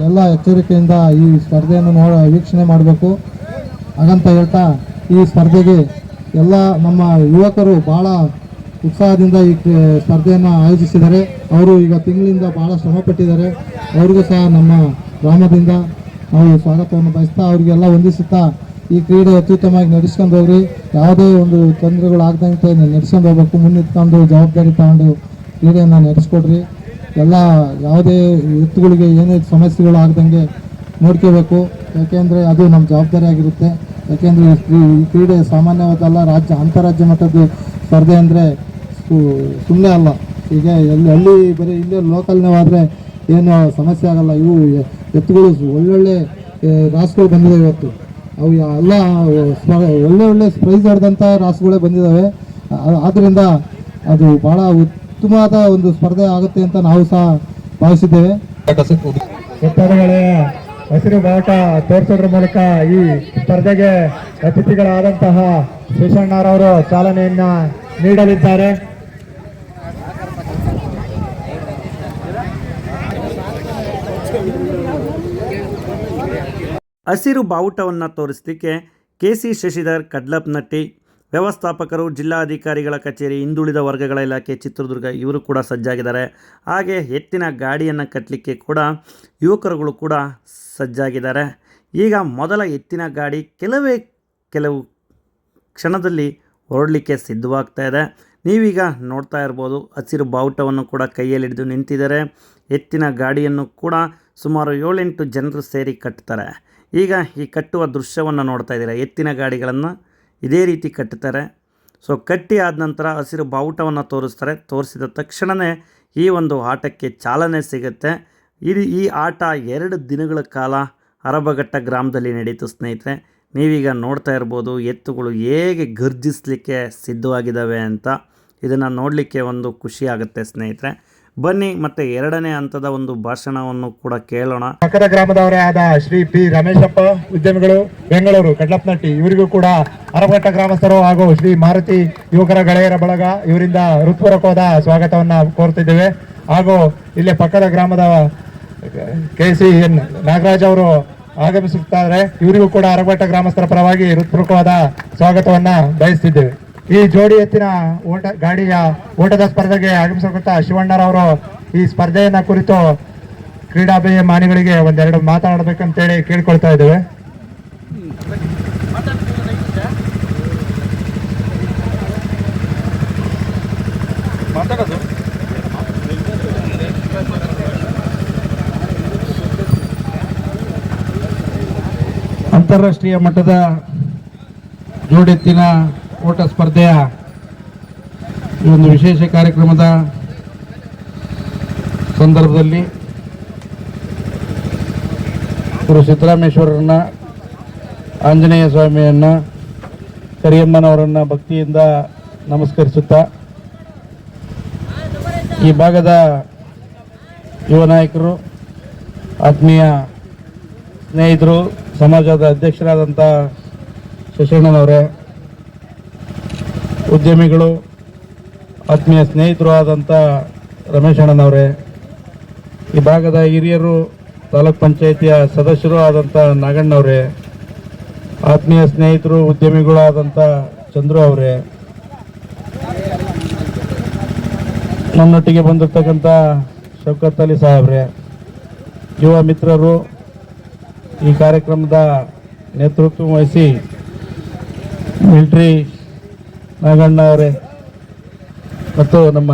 ಎಲ್ಲ ಎಚ್ಚರಿಕೆಯಿಂದ ಈ ಸ್ಪರ್ಧೆಯನ್ನು ವೀಕ್ಷಣೆ ಮಾಡಬೇಕು. ಹಾಗಂತ ಹೇಳ್ತಾ ಈ ಸ್ಪರ್ಧೆಗೆ ಎಲ್ಲ ನಮ್ಮ ಯುವಕರು ಭಾಳ ಉತ್ಸಾಹದಿಂದ ಈ ಸ್ಪರ್ಧೆಯನ್ನು ಆಯೋಜಿಸಿದ್ದಾರೆ. ಅವರು ಈಗ ತಿಂಗಳಿಂದ ಭಾಳ ಶ್ರಮಪಟ್ಟಿದ್ದಾರೆ. ಅವರಿಗೂ ಸಹ ನಮ್ಮ ಗ್ರಾಮದಿಂದ ನಾವು ಸ್ವಾಗತವನ್ನು ಬಯಸ್ತಾ ಅವರಿಗೆಲ್ಲ ವಂದಿಸುತ್ತಾ ಈ ಕ್ರೀಡೆ ಅತ್ಯುತ್ತಮವಾಗಿ ನಡೆಸ್ಕೊಂಡು ಹೋಗ್ರಿ. ಯಾವುದೇ ಒಂದು ತೊಂದರೆಗಳಾಗದಂತೆ ನಡೆಸ್ಕೊಂಡು ಹೋಗ್ಬೇಕು. ಮುನ್ನಿಟ್ಕೊಂಡು ಜವಾಬ್ದಾರಿ ತಗೊಂಡು ಕ್ರೀಡೆಯನ್ನು ನಡೆಸ್ಕೊಡ್ರಿ. ಎಲ್ಲ ಯಾವುದೇ ಎತ್ತುಗಳಿಗೆ ಏನೇ ಸಮಸ್ಯೆಗಳು ಆಗದಂಗೆ ನೋಡ್ಕೋಬೇಕು. ಯಾಕೆಂದರೆ ಅದು ನಮ್ಮ ಜವಾಬ್ದಾರಿ ಆಗಿರುತ್ತೆ. ಯಾಕೆಂದರೆ ಈ ಕ್ರೀಡೆ ಸಾಮಾನ್ಯವಾದಲ್ಲ, ಅಂತಾರಾಜ್ಯ ಮಟ್ಟದ ಸ್ಪರ್ಧೆ ಅಂದರೆ ಸುಮ್ಮನೆ ಅಲ್ಲ. ಈಗ ಅಲ್ಲಿ ಬರೀ ಇಲ್ಲೇ ಲೋಕಲ್ನೇವಾದರೆ ಏನು ಸಮಸ್ಯೆ ಆಗಲ್ಲ. ಇವು ಎತ್ತುಗಳು ಒಳ್ಳೊಳ್ಳೆ ರಾಸುಗಳು ಬಂದಿದ್ದಾವೆ ಇವತ್ತು. ಅವು ಎಲ್ಲ ಒಳ್ಳೆ ಪ್ರೈಸ್ ಹೊಡೆದಂಥ ರಾಸುಗಳೇ ಬಂದಿದ್ದಾವೆ. ಆದ್ದರಿಂದ ಅದು ಭಾಳ ಉತ್ತಮವಾದ ಒಂದು ಸ್ಪರ್ಧೆ ಆಗುತ್ತೆ ಅಂತ ನಾವು ಸಹ ಭಾವಿಸಿದ್ದೇವೆ. ಎತ್ತರಗಳೇ ಹಸಿರು ಬಾವುಟ ತೋರಿಸೋದ್ರ ಮೂಲಕ ಈ ಸ್ಪರ್ಧೆಗೆ ಅತಿಥಿಗಳಾದಂತಹ ಶೇಷಣ್ಣರವರು ಚಾಲನೆಯನ್ನ ನೀಡಲಿದ್ದಾರೆ. ಹಸಿರು ಬಾವುಟವನ್ನು ತೋರಿಸಲಿಕ್ಕೆ KC ಶಶಿಧರ್ ಕಡ್ಲಪ್ನಟ್ಟಿ, ವ್ಯವಸ್ಥಾಪಕರು ಜಿಲ್ಲಾಧಿಕಾರಿಗಳ ಕಚೇರಿ, ಹಿಂದುಳಿದ ವರ್ಗಗಳ ಇಲಾಖೆ ಚಿತ್ರದುರ್ಗ ಇವರು ಕೂಡ ಸಜ್ಜಾಗಿದ್ದಾರೆ. ಹಾಗೆ ಎತ್ತಿನ ಗಾಡಿಯನ್ನು ಕಟ್ಟಲಿಕ್ಕೆ ಕೂಡ ಯುವಕರುಗಳು ಕೂಡ ಸಜ್ಜಾಗಿದ್ದಾರೆ. ಈಗ ಮೊದಲ ಎತ್ತಿನ ಗಾಡಿ ಕೆಲವು ಕ್ಷಣದಲ್ಲಿ ಹೊರಡಲಿಕ್ಕೆ ಸಿದ್ಧವಾಗ್ತಾ ಇದೆ. ನೀವೀಗ ನೋಡ್ತಾ ಇರ್ಬೋದು, ಹಸಿರು ಬಾವುಟವನ್ನು ಕೂಡ ಕೈಯಲ್ಲಿ ಹಿಡಿದು ನಿಂತಿದ್ದಾರೆ. ಎತ್ತಿನ ಗಾಡಿಯನ್ನು ಕೂಡ ಸುಮಾರು 7-8 ಜನರು ಸೇರಿ ಕಟ್ತಾರೆ. ಈಗ ಈ ಕಟ್ಟುವ ದೃಶ್ಯವನ್ನು ನೋಡ್ತಾ ಇದ್ದೀರಾ. ಎತ್ತಿನ ಗಾಡಿಗಳನ್ನು ಇದೇ ರೀತಿ ಕಟ್ಟುತ್ತಾರೆ. ಸೊ ಕಟ್ಟಿ ಆದ ನಂತರ ಹಸಿರು ಬಾವುಟವನ್ನು ತೋರಿಸ್ತಾರೆ. ತೋರಿಸಿದ ತಕ್ಷಣವೇ ಈ ಒಂದು ಆಟಕ್ಕೆ ಚಾಲನೆ ಸಿಗುತ್ತೆ. ಈ ಆಟ 2 ದಿನಗಳ ಕಾಲ ಅರಬಘಟ್ಟ ಗ್ರಾಮದಲ್ಲಿ ನಡೀತು ಸ್ನೇಹಿತರೆ. ನೀವೀಗ ನೋಡ್ತಾ ಇರ್ಬೋದು ಎತ್ತುಗಳು ಹೇಗೆ ಗರ್ಜಿಸಲಿಕ್ಕೆ ಸಿದ್ಧವಾಗಿದ್ದಾವೆ ಅಂತ. ಇದನ್ನು ನೋಡಲಿಕ್ಕೆ ಒಂದು ಖುಷಿ ಆಗುತ್ತೆ ಸ್ನೇಹಿತರೆ. ಬನ್ನಿ ಮತ್ತೆ 2ನೇ ಹಂತದ ಒಂದು ಭಾಷಣವನ್ನು ಕೂಡ ಕೇಳೋಣ. ಪಕ್ಕದ ಗ್ರಾಮದವರೇ ಆದ ಶ್ರೀ P. ರಮೇಶಪ್ಪ, ಉದ್ಯಮಿಗಳು, ಬೆಂಗಳೂರು, ಕಡ್ಲಪ್ನಟ್ಟಿ ಇವರಿಗೂ ಕೂಡ ಅರಬಘಟ್ಟ ಗ್ರಾಮಸ್ಥರು ಹಾಗೂ ಶ್ರೀ ಮಾರುತಿ ಯುವಕರ ಗೆಳೆಯರ ಬಳಗ ಇವರಿಂದ ಹೃತ್ಪೂರ್ವಕವಾದ ಸ್ವಾಗತವನ್ನ ಕೋರ್ತಿದ್ದೇವೆ. ಹಾಗೂ ಇಲ್ಲೇ ಪಕ್ಕದ ಗ್ರಾಮದ KCN ನಾಗರಾಜ್ ಅವರು ಆಗಮಿಸುತ್ತಾರೆ. ಇವರಿಗೂ ಕೂಡ ಅರಬಘಟ್ಟ ಗ್ರಾಮಸ್ಥರ ಪರವಾಗಿ ಹೃತ್ಪೂರ್ವಕವಾದ ಸ್ವಾಗತವನ್ನ ಬಯಸ್ತಿದ್ದೇವೆ. ಈ ಜೋಡಿ ಎತ್ತಿನ ಗಾಡಿಯ ಓಟದ ಸ್ಪರ್ಧೆಗೆ ಆಗಮಿಸತಕ್ಕಂಥ ಶಿವಣ್ಣರವರು ಈ ಸ್ಪರ್ಧೆಯನ್ನ ಕುರಿತು ಕ್ರೀಡಾಭಿಮಾನಿಗಳಿಗೆ ಒಂದೆರಡು ಮಾತಾಡಬೇಕಂತೇಳಿ ಕೇಳ್ಕೊಳ್ತಾ ಇದ್ದೇವೆ. ಅಂತಾರಾಷ್ಟ್ರೀಯ ಮಟ್ಟದ ಜೋಡೆತ್ತಿನ ಓಟ ಸ್ಪರ್ಧೆಯ ಈ ಒಂದು ವಿಶೇಷ ಕಾರ್ಯಕ್ರಮದ ಸಂದರ್ಭದಲ್ಲಿ ಗುರು ಸಿದ್ದರಾಮೇಶ್ವರರನ್ನ, ಆಂಜನೇಯ ಸ್ವಾಮಿಯನ್ನ, ಕರಿಯಮ್ಮನವರನ್ನ ಭಕ್ತಿಯಿಂದ ನಮಸ್ಕರಿಸುತ್ತಾ ಈ ಭಾಗದ ಯುವ ನಾಯಕರು, ಆತ್ಮೀಯ ಸ್ನೇಹಿತರು, ಸಮಾಜದ ಅಧ್ಯಕ್ಷರಾದಂಥ ಶಶಣ್ಣನವರೇ, ಉದ್ಯಮಿಗಳು, ಆತ್ಮೀಯ ಸ್ನೇಹಿತರು ಆದಂಥ ರಮೇಶ್ ಅಣ್ಣನವರೇ, ಈ ಭಾಗದ ಹಿರಿಯರು, ತಾಲೂಕ್ ಪಂಚಾಯಿತಿಯ ಸದಸ್ಯರು ಆದಂಥ ನಾಗಣ್ಣವರೇ, ಆತ್ಮೀಯ ಸ್ನೇಹಿತರು, ಉದ್ಯಮಿಗಳು ಆದಂಥ ಚಂದ್ರು ಅವರೇ, ನನ್ನೊಟ್ಟಿಗೆ ಬಂದಿರತಕ್ಕಂಥ ಶೌಕತ್ ಅಲಿ ಸಾಹೇಬ್ರೆ, ಯುವ ಮಿತ್ರರು, ಈ ಕಾರ್ಯಕ್ರಮದ ನೇತೃತ್ವ ವಹಿಸಿ ಮಿಲಿಟರಿ ನಾಗಣ್ಣ ಅವರೇ ಮತ್ತು ನಮ್ಮ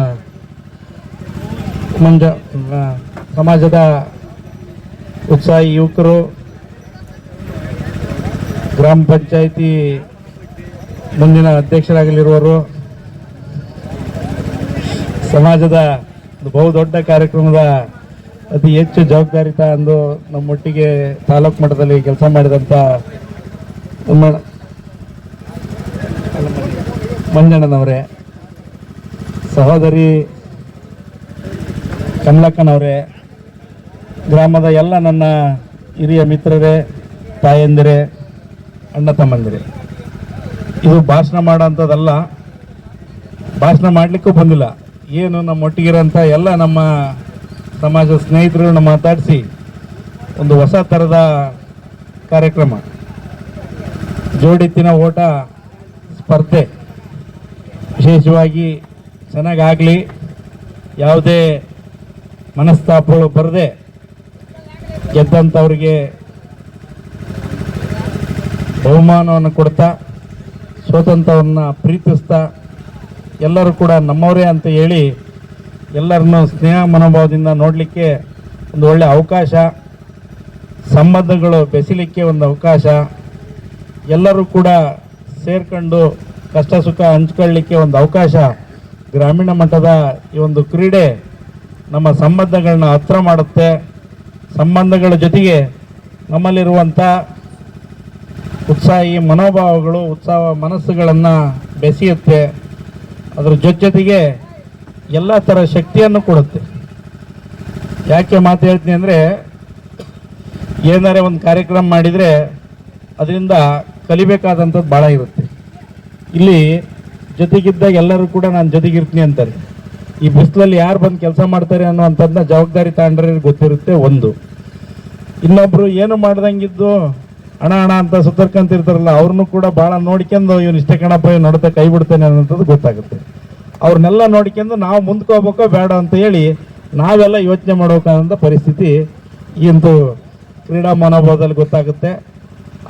ಸಮಾಜದ ಉತ್ಸಾಹಿ ಯುವಕರು, ಗ್ರಾಮ ಪಂಚಾಯಿತಿ ಮುಂದಿನ ಅಧ್ಯಕ್ಷರಾಗಲಿರುವರು, ಸಮಾಜದ ಒಂದು ಬಹುದೊಡ್ಡ ಕಾರ್ಯಕ್ರಮದ ಅತಿ ಹೆಚ್ಚು ಜವಾಬ್ದಾರಿತ ಅಂದು ನಮ್ಮೊಟ್ಟಿಗೆ ತಾಲೂಕು ಮಟ್ಟದಲ್ಲಿ ಕೆಲಸ ಮಾಡಿದಂಥ ಮಂಜಣ್ಣನವರೇ, ಸಹೋದರಿ ಕಮಲಕ್ಕನವರೇ, ಗ್ರಾಮದ ಎಲ್ಲ ನನ್ನ ಹಿರಿಯ ಮಿತ್ರರೇ, ತಾಯಂದಿರೇ, ಅಣ್ಣ ತಮ್ಮಂದಿರೇ, ಇದು ಭಾಷಣ ಮಾಡೋಂಥದ್ದಲ್ಲ, ಭಾಷಣ ಮಾಡಲಿಕ್ಕೂ ಬಂದಿಲ್ಲ. ಏನು ನಮ್ಮೊಟ್ಟಿಗಿರೋಂಥ ಎಲ್ಲ ನಮ್ಮ ಸಮಾಜದ ಸ್ನೇಹಿತರನ್ನು ಮಾತಾಡಿಸಿ ಒಂದು ಹೊಸ ಥರದ ಕಾರ್ಯಕ್ರಮ, ಜೋಡೆತ್ತಿನ ಓಟ ಸ್ಪರ್ಧೆ ವಿಶೇಷವಾಗಿ ಚೆನ್ನಾಗಾಗಲಿ, ಯಾವುದೇ ಮನಸ್ತಾಪಗಳು ಬರದೆ ಗೆದ್ದಂಥವ್ರಿಗೆ ಬಹುಮಾನವನ್ನು ಕೊಡ್ತಾ, ಸ್ವತಂತ್ರವನ್ನು ಪ್ರೀತಿಸ್ತಾ, ಎಲ್ಲರೂ ಕೂಡ ನಮ್ಮವರೇ ಅಂತ ಹೇಳಿ ಎಲ್ಲರನ್ನು ಸ್ನೇಹ ಮನೋಭಾವದಿಂದ ನೋಡಲಿಕ್ಕೆ ಒಂದು ಒಳ್ಳೆಯ ಅವಕಾಶ, ಸಂಬಂಧಗಳು ಬೆಸಿಲಿಕ್ಕೆ ಒಂದು ಅವಕಾಶ, ಎಲ್ಲರೂ ಕೂಡ ಸೇರ್ಕೊಂಡು ಕಷ್ಟ ಸುಖ ಹಂಚ್ಕೊಳ್ಳಿಕ್ಕೆ ಒಂದು ಅವಕಾಶ. ಗ್ರಾಮೀಣ ಮಟ್ಟದ ಈ ಒಂದು ಕ್ರೀಡೆ ನಮ್ಮ ಸಂಬಂಧಗಳನ್ನ ಹತ್ರ ಮಾಡುತ್ತೆ. ಸಂಬಂಧಗಳ ಜೊತೆಗೆ ನಮ್ಮಲ್ಲಿರುವಂಥ ಉತ್ಸಾಹಿ ಮನೋಭಾವಗಳು, ಉತ್ಸಾಹ ಮನಸ್ಸುಗಳನ್ನು ಬೆಸೆಯುತ್ತೆ. ಅದರ ಜೊತೆಗೆ ಎಲ್ಲ ಥರ ಶಕ್ತಿಯನ್ನು ಕೊಡುತ್ತೆ. ಯಾಕೆ ಮಾತು ಹೇಳ್ತೀನಿ ಅಂದರೆ, ಏನಾರೇ ಒಂದು ಕಾರ್ಯಕ್ರಮ ಮಾಡಿದರೆ ಅದರಿಂದ ಕಲಿಬೇಕಾದಂಥದ್ದು ಭಾಳ ಇರುತ್ತೆ. ಇಲ್ಲಿ ಜೊತೆಗಿದ್ದಾಗ ಎಲ್ಲರೂ ಕೂಡ ನಾನು ಜೊತೆಗಿರ್ತೀನಿ ಅಂತಾರೆ. ಈ ಬಿಸಿಲಲ್ಲಿ ಯಾರು ಬಂದು ಕೆಲಸ ಮಾಡ್ತಾರೆ ಅನ್ನುವಂಥದ್ದನ್ನ ಜವಾಬ್ದಾರಿ ತಗೊಂಡ್ರೆ ಗೊತ್ತಿರುತ್ತೆ. ಒಂದು, ಇನ್ನೊಬ್ರು ಏನು ಮಾಡ್ದಂಗಿದ್ದು ಹಣ ಹಣ ಅಂತ ಸುತ್ತರ್ಕಂತಿರ್ತಾರಲ್ಲ, ಅವ್ರನ್ನೂ ಕೂಡ ಭಾಳ ನೋಡ್ಕೊಂಡು ಇವನು ಇಷ್ಟೇ ಕಣಪ್ಪ, ಇವ್ ನೋಡ್ತಾ ಕೈ ಬಿಡ್ತೇನೆ ಅನ್ನೋಂಥದ್ದು ಗೊತ್ತಾಗುತ್ತೆ. ಅವ್ರನ್ನೆಲ್ಲ ನೋಡ್ಕೊಂಡು ನಾವು ಮುಂದಕ್ಕೆ ಹೋಗ್ಬೇಕೋ ಬೇಡ ಅಂತ ಹೇಳಿ ನಾವೆಲ್ಲ ಯೋಚನೆ ಮಾಡಬೇಕಾದಂಥ ಪರಿಸ್ಥಿತಿ ಇಂದು ಕ್ರೀಡಾ ಮನೋಭಾವದಲ್ಲಿ ಗೊತ್ತಾಗುತ್ತೆ.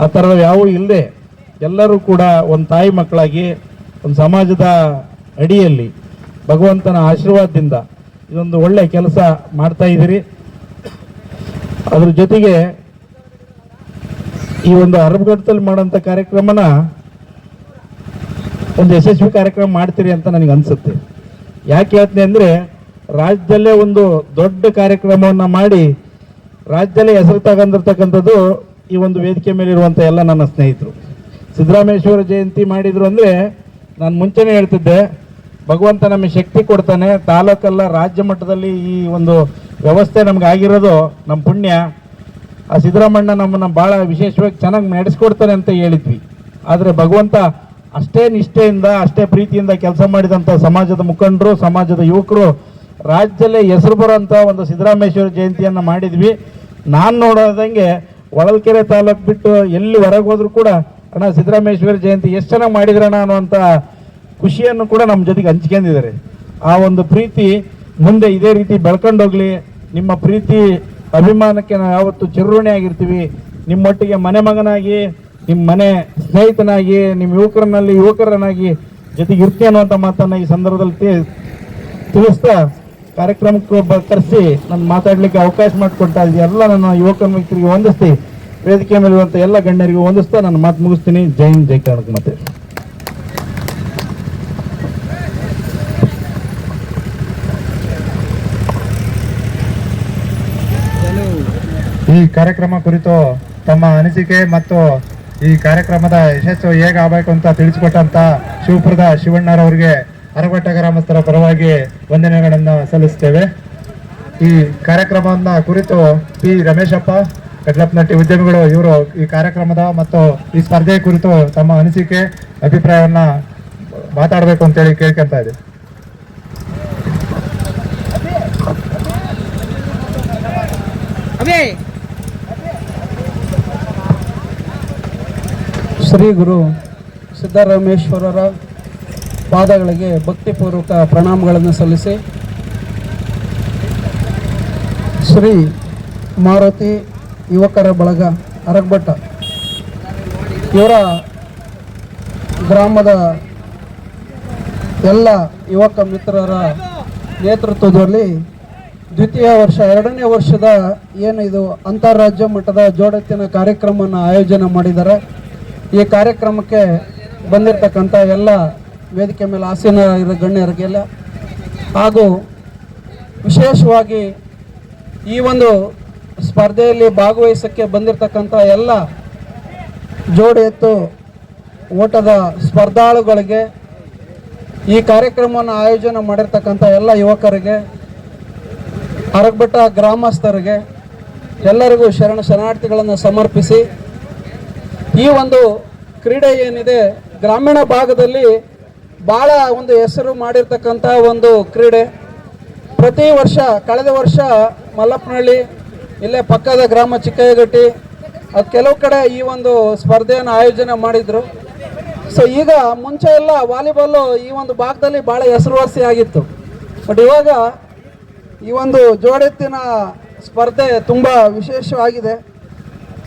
ಆ ಥರದ ಯಾವೂ ಇಲ್ಲದೆ ಎಲ್ಲರೂ ಕೂಡ ಒಂದು ತಾಯಿ ಮಕ್ಕಳಾಗಿ ಒಂದು ಸಮಾಜದ ಅಡಿಯಲ್ಲಿ ಭಗವಂತನ ಆಶೀರ್ವಾದದಿಂದ ಇದೊಂದು ಒಳ್ಳೆಯ ಕೆಲಸ ಮಾಡ್ತಾ ಇದ್ದೀರಿ. ಅದ್ರ ಜೊತೆಗೆ ಈ ಒಂದು ಅರಬಗಟ್ಟದಲ್ಲಿ ಮಾಡೋಂಥ ಕಾರ್ಯಕ್ರಮನ ಒಂದು ಯಶಸ್ವಿ ಕಾರ್ಯಕ್ರಮ ಮಾಡ್ತೀರಿ ಅಂತ ನನಗೆ ಅನಿಸುತ್ತೆ. ಯಾಕೆ ಹೇಳ್ತೀನಿ ಅಂದರೆ, ರಾಜ್ಯದಲ್ಲೇ ಒಂದು ದೊಡ್ಡ ಕಾರ್ಯಕ್ರಮವನ್ನು ಮಾಡಿ ರಾಜ್ಯದಲ್ಲೇ ಹೆಸರು ತಗೊಂಡಿರ್ತಕ್ಕಂಥದ್ದು ಈ ಒಂದು ವೇದಿಕೆ ಮೇಲೆ ಇರುವಂಥ ಎಲ್ಲ ನನ್ನ ಸ್ನೇಹಿತರು. ಸಿದ್ದರಾಮೇಶ್ವರ ಜಯಂತಿ ಮಾಡಿದ್ರು ಅಂದರೆ ನಾನು ಮುಂಚೆನೇ ಹೇಳ್ತಿದ್ದೆ, ಭಗವಂತ ನಮಗೆ ಶಕ್ತಿ ಕೊಡ್ತಾನೆ. ತಾಲೂಕಲ್ಲ ರಾಜ್ಯ ಮಟ್ಟದಲ್ಲಿ ಈ ಒಂದು ವ್ಯವಸ್ಥೆ ನಮ್ಗೆ ಆಗಿರೋದು ನಮ್ಮ ಪುಣ್ಯ. ಆ ಸಿದ್ದರಾಮಣ್ಣ ನಮ್ಮನ್ನು ಭಾಳ ವಿಶೇಷವಾಗಿ ಚೆನ್ನಾಗಿ ನಡೆಸ್ಕೊಡ್ತಾನೆ ಅಂತ ಹೇಳಿದ್ವಿ. ಆದರೆ ಭಗವಂತ ಅಷ್ಟೇ ನಿಷ್ಠೆಯಿಂದ, ಅಷ್ಟೇ ಪ್ರೀತಿಯಿಂದ ಕೆಲಸ ಮಾಡಿದಂಥ ಸಮಾಜದ ಮುಖಂಡರು, ಸಮಾಜದ ಯುವಕರು ರಾಜ್ಯದಲ್ಲೇ ಹೆಸರು ಬರೋಂಥ ಒಂದು ಸಿದ್ದರಾಮೇಶ್ವರ ಜಯಂತಿಯನ್ನು ಮಾಡಿದ್ವಿ. ನಾನು ನೋಡೋದಂಗೆ ಹೊಳಲ್ಕೆರೆ ತಾಲೂಕು ಬಿಟ್ಟು ಎಲ್ಲಿ ಹೊರಗೆ ಹೋದ್ರು ಕೂಡ ಅಣ್ಣ ಸಿದ್ದರಾಮೇಶ್ವರ ಜಯಂತಿ ಎಷ್ಟು ಚೆನ್ನಾಗಿ ಮಾಡಿದ್ರಣ್ಣ ಅನ್ನುವಂಥ ಖುಷಿಯನ್ನು ಕೂಡ ನಮ್ಮ ಜೊತೆಗೆ ಹಂಚ್ಕೊಂಡಿದ್ದಾರೆ. ಆ ಒಂದು ಪ್ರೀತಿ ಮುಂದೆ ಇದೇ ರೀತಿ ಬೆಳ್ಕೊಂಡೋಗ್ಲಿ. ನಿಮ್ಮ ಪ್ರೀತಿ ಅಭಿಮಾನಕ್ಕೆ ನಾವು ಯಾವತ್ತು ಚಿರಋಣಿ ಆಗಿರ್ತೀವಿ. ನಿಮ್ಮೊಟ್ಟಿಗೆ ಮನೆ ಮಗನಾಗಿ, ನಿಮ್ಮ ಮನೆ ಸ್ನೇಹಿತನಾಗಿ, ನಿಮ್ಮ ಯುವಕರನಲ್ಲಿ ಯುವಕರನಾಗಿ ಜೊತೆಗೆ ಇರ್ತೀನಿ ಅನ್ನುವಂಥ ಮಾತನ್ನು ಈ ಸಂದರ್ಭದಲ್ಲಿ ತಿಳಿಸ್ತಾ ಕಾರ್ಯಕ್ರಮಕ್ಕೆ ಕರೆಸಿ ನಾನು ಮಾತಾಡಲಿಕ್ಕೆ ಅವಕಾಶ ಮಾಡಿಕೊಡ್ತಾ ಇದ್ದೀವಿ. ಎಲ್ಲ ನನ್ನ ಯುವಕ ಮಿತ್ರರಿಗೆ ಹೊಂದಿಸ್ತಿ, ವೇದಿಕೆ ಮೇಲಿರುವಂಥ ಎಲ್ಲ ಗಣ್ಯರಿಗೂ ಹೊಂದಿಸ್ತಾ ನಾನು ಮಾತು ಮುಗಿಸ್ತೀನಿ. ಜೈ ಹಿಂದ್, ಜೈ ಕರ್ನಾಟಕ. ಮತ್ತೆ ಈ ಕಾರ್ಯಕ್ರಮ ಕುರಿತು ತಮ್ಮ ಅನಿಸಿಕೆ ಮತ್ತು ಈ ಕಾರ್ಯಕ್ರಮದ ಯಶಸ್ಸು ಹೇಗಾಗಬೇಕು ಅಂತ ತಿಳಿಸಿಕೊಟ್ಟಂತ ಶಿವಪುರದ ಶಿವಣ್ಣರವರಿಗೆ ಅರಬಟ್ಟ ಗ್ರಾಮಸ್ಥರ ಪರವಾಗಿ ವಂದನೆಗಳನ್ನು ಸಲ್ಲಿಸ್ತೇವೆ. ಈ ಕಾರ್ಯಕ್ರಮವನ್ನ ಕುರಿತು ಪಿ ರಮೇಶಪ್ಪ ಕಡ್ಲಪ್ನಟ್ಟಿ ಉದ್ಯಮಿಗಳು ಇವರು ಈ ಕಾರ್ಯಕ್ರಮದ ಮತ್ತು ಈ ಸ್ಪರ್ಧೆ ಕುರಿತು ತಮ್ಮ ಅನಿಸಿಕೆ ಅಭಿಪ್ರಾಯವನ್ನ ಮಾತಾಡಬೇಕು ಅಂತೇಳಿ ಕೇಳ್ಕೊಂತ ಇದೆ. ಶ್ರೀ ಗುರು ಸಿದ್ದರಾಮೇಶ್ವರರ ಪಾದಗಳಿಗೆ ಭಕ್ತಿಪೂರ್ವಕ ಪ್ರಣಾಮಗಳನ್ನು ಸಲ್ಲಿಸಿ, ಶ್ರೀ ಮಾರುತಿ ಯುವಕರ ಬಳಗ ಅರಗಬಟ್ಟ ಇವರ ಗ್ರಾಮದ ಎಲ್ಲ ಯುವಕ ಮಿತ್ರರ ನೇತೃತ್ವದಲ್ಲಿ ದ್ವಿತೀಯ ವರ್ಷ 2ನೇ ವರ್ಷದ ಏನು ಇದು ಅಂತಾರಾಜ್ಯ ಮಟ್ಟದ ಜೋಡೆತ್ತಿನ ಕಾರ್ಯಕ್ರಮವನ್ನು ಆಯೋಜನೆ ಮಾಡಿದ್ದಾರೆ. ಈ ಕಾರ್ಯಕ್ರಮಕ್ಕೆ ಬಂದಿರತಕ್ಕಂಥ ಎಲ್ಲ ವೇದಿಕೆ ಮೇಲೆ ಆಸೀನ ಇರೋ ಗಣ್ಯರಿಗೆಲ್ಲ ಹಾಗೂ ವಿಶೇಷವಾಗಿ ಈ ಒಂದು ಸ್ಪರ್ಧೆಯಲ್ಲಿ ಭಾಗವಹಿಸೋಕ್ಕೆ ಬಂದಿರತಕ್ಕಂಥ ಎಲ್ಲ ಜೋಡಿ ಎತ್ತು ಓಟದ ಸ್ಪರ್ಧಾಳುಗಳಿಗೆ, ಈ ಕಾರ್ಯಕ್ರಮವನ್ನು ಆಯೋಜನೆ ಮಾಡಿರ್ತಕ್ಕಂಥ ಎಲ್ಲ ಯುವಕರಿಗೆ, ಅರಗಬೆಟ್ಟ ಗ್ರಾಮಸ್ಥರಿಗೆ ಎಲ್ಲರಿಗೂ ಶರಣಾರ್ಥಿಗಳನ್ನು ಸಮರ್ಪಿಸಿ, ಈ ಒಂದು ಕ್ರೀಡೆ ಏನಿದೆ ಗ್ರಾಮೀಣ ಭಾಗದಲ್ಲಿ ಭಾಳ ಒಂದು ಹೆಸರು ಮಾಡಿರ್ತಕ್ಕಂಥ ಒಂದು ಕ್ರೀಡೆ. ಪ್ರತಿ ವರ್ಷ, ಕಳೆದ ವರ್ಷ ಮಲ್ಲಪ್ಪನಹಳ್ಳಿ, ಇಲ್ಲೇ ಪಕ್ಕದ ಗ್ರಾಮ ಚಿಕ್ಕಯ್ಯಗಟ್ಟಿ, ಅದು ಕೆಲವು ಕಡೆ ಈ ಒಂದು ಸ್ಪರ್ಧೆಯನ್ನು ಆಯೋಜನೆ ಮಾಡಿದರು. ಸೊ ಈಗ ಮುಂಚೆ ಎಲ್ಲ ವಾಲಿಬಾಲು ಈ ಒಂದು ಭಾಗದಲ್ಲಿ ಭಾಳ ಹೆಸರುವಾಸಿ ಆಗಿತ್ತು. ಬಟ್ ಇವಾಗ ಈ ಒಂದು ಜೋಡೆತ್ತಿನ ಸ್ಪರ್ಧೆ ತುಂಬ ವಿಶೇಷವಾಗಿದೆ.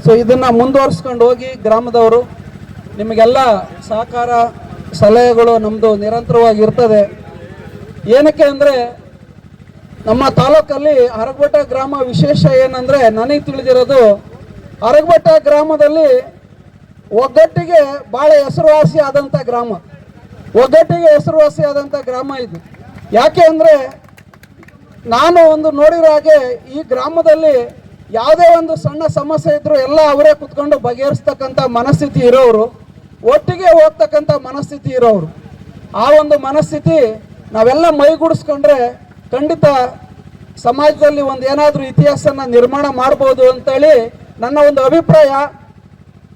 ಸೊ ಇದನ್ನು ಮುಂದುವರಿಸ್ಕೊಂಡು ಹೋಗಿ ಗ್ರಾಮದವರು ನಿಮಗೆಲ್ಲ ಸಹಕಾರ ಸಲಹೆಗಳು ನಮ್ಮದು ನಿರಂತರವಾಗಿ ಇರ್ತದೆ. ಏನಕ್ಕೆ ಅಂದರೆ ನಮ್ಮ ತಾಲೂಕಲ್ಲಿ ಅರಗಬೆಟ್ಟ ಗ್ರಾಮ ವಿಶೇಷ ಏನಂದರೆ, ನನಗೆ ತಿಳಿದಿರೋದು ಅರಗಬೆಟ್ಟ ಗ್ರಾಮದಲ್ಲಿ ಒಗ್ಗಟ್ಟಿಗೆ ಭಾಳ ಹೆಸರುವಾಸಿ ಆದಂಥ ಗ್ರಾಮ, ಒಗ್ಗಟ್ಟಿಗೆ ಹೆಸರುವಾಸಿ ಆದಂಥ ಗ್ರಾಮ ಇದು. ಯಾಕೆ ಅಂದರೆ ನಾನು ಒಂದು ನೋಡಿರೋ ಹಾಗೆ ಈ ಗ್ರಾಮದಲ್ಲಿ ಯಾವುದೇ ಒಂದು ಸಣ್ಣ ಸಮಸ್ಯೆ ಇದ್ದರೂ ಎಲ್ಲ ಅವರೇ ಕುತ್ಕೊಂಡು ಬಗೆಹರಿಸ್ತಕ್ಕಂಥ ಮನಸ್ಥಿತಿ ಇರೋರು, ಒಟ್ಟಿಗೆ ಹೋಗ್ತಕ್ಕಂಥ ಮನಸ್ಥಿತಿ ಇರೋರು. ಆ ಒಂದು ಮನಸ್ಥಿತಿ ನಾವೆಲ್ಲ ಮೈಗೂಡಿಸ್ಕೊಂಡ್ರೆ ಖಂಡಿತ ಸಮಾಜದಲ್ಲಿ ಒಂದು ಏನಾದರೂ ಇತಿಹಾಸನ ನಿರ್ಮಾಣ ಮಾಡ್ಬೋದು ಅಂತೇಳಿ ನನ್ನ ಒಂದು ಅಭಿಪ್ರಾಯ.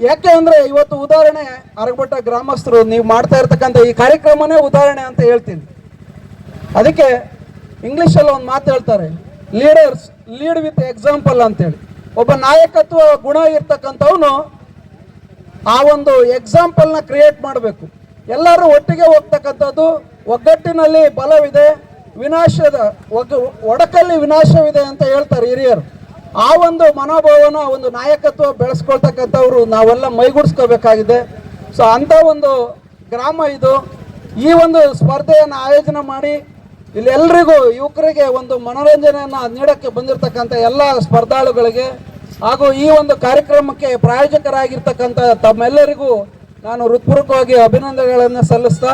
ಯಾಕೆ ಅಂದರೆ ಇವತ್ತು ಉದಾಹರಣೆ ಅರಗಬೆಟ್ಟ ಗ್ರಾಮಸ್ಥರು ನೀವು ಮಾಡ್ತಾ ಇರ್ತಕ್ಕಂಥ ಈ ಕಾರ್ಯಕ್ರಮನೇ ಉದಾಹರಣೆ ಅಂತ ಹೇಳ್ತೀನಿ. ಅದಕ್ಕೆ ಇಂಗ್ಲೀಷಲ್ಲಿ ಒಂದು ಮಾತು ಹೇಳ್ತಾರೆ, ಲೀಡರ್ಸ್ ಲೀಡ್ ವಿತ್ ಎಕ್ಸಾಂಪಲ್ ಅಂತೇಳಿ. ಒಬ್ಬ ನಾಯಕತ್ವ ಗುಣ ಇರ್ತಕ್ಕಂಥವನು ಆ ಒಂದು ಎಕ್ಸಾಂಪಲ್ನ ಕ್ರಿಯೇಟ್ ಮಾಡಬೇಕು. ಎಲ್ಲರೂ ಒಟ್ಟಿಗೆ ಹೋಗ್ತಕ್ಕಂಥದ್ದು, ಒಗ್ಗಟ್ಟಿನಲ್ಲಿ ಬಲವಿದೆ, ಒಡಕಲ್ಲಿ ವಿನಾಶವಿದೆ ಅಂತ ಹೇಳ್ತಾರೆ ಹಿರಿಯರು. ಆ ಒಂದು ಮನೋಭಾವನ, ಒಂದು ನಾಯಕತ್ವ ಬೆಳೆಸ್ಕೊಳ್ತಕ್ಕಂಥವ್ರು ನಾವೆಲ್ಲ ಮೈಗೂಡಿಸ್ಕೋಬೇಕಾಗಿದೆ. ಸೊ ಅಂಥ ಒಂದು ಗ್ರಾಮ ಇದು. ಈ ಒಂದು ಸ್ಪರ್ಧೆಯನ್ನು ಆಯೋಜನೆ ಮಾಡಿ ಇಲ್ಲಿ ಎಲ್ರಿಗೂ ಯುವಕರಿಗೆ ಒಂದು ಮನೋರಂಜನೆಯನ್ನು ನೀಡೋಕ್ಕೆ ಬಂದಿರತಕ್ಕಂಥ ಎಲ್ಲ ಸ್ಪರ್ಧಾಳುಗಳಿಗೆ ಹಾಗೂ ಈ ಒಂದು ಕಾರ್ಯಕ್ರಮಕ್ಕೆ ಪ್ರಾಯೋಜಕರಾಗಿರ್ತಕ್ಕಂಥ ತಮ್ಮೆಲ್ಲರಿಗೂ ನಾನು ಹೃತ್ಪೂರ್ವಕವಾಗಿ ಅಭಿನಂದನೆಗಳನ್ನು ಸಲ್ಲಿಸ್ತಾ,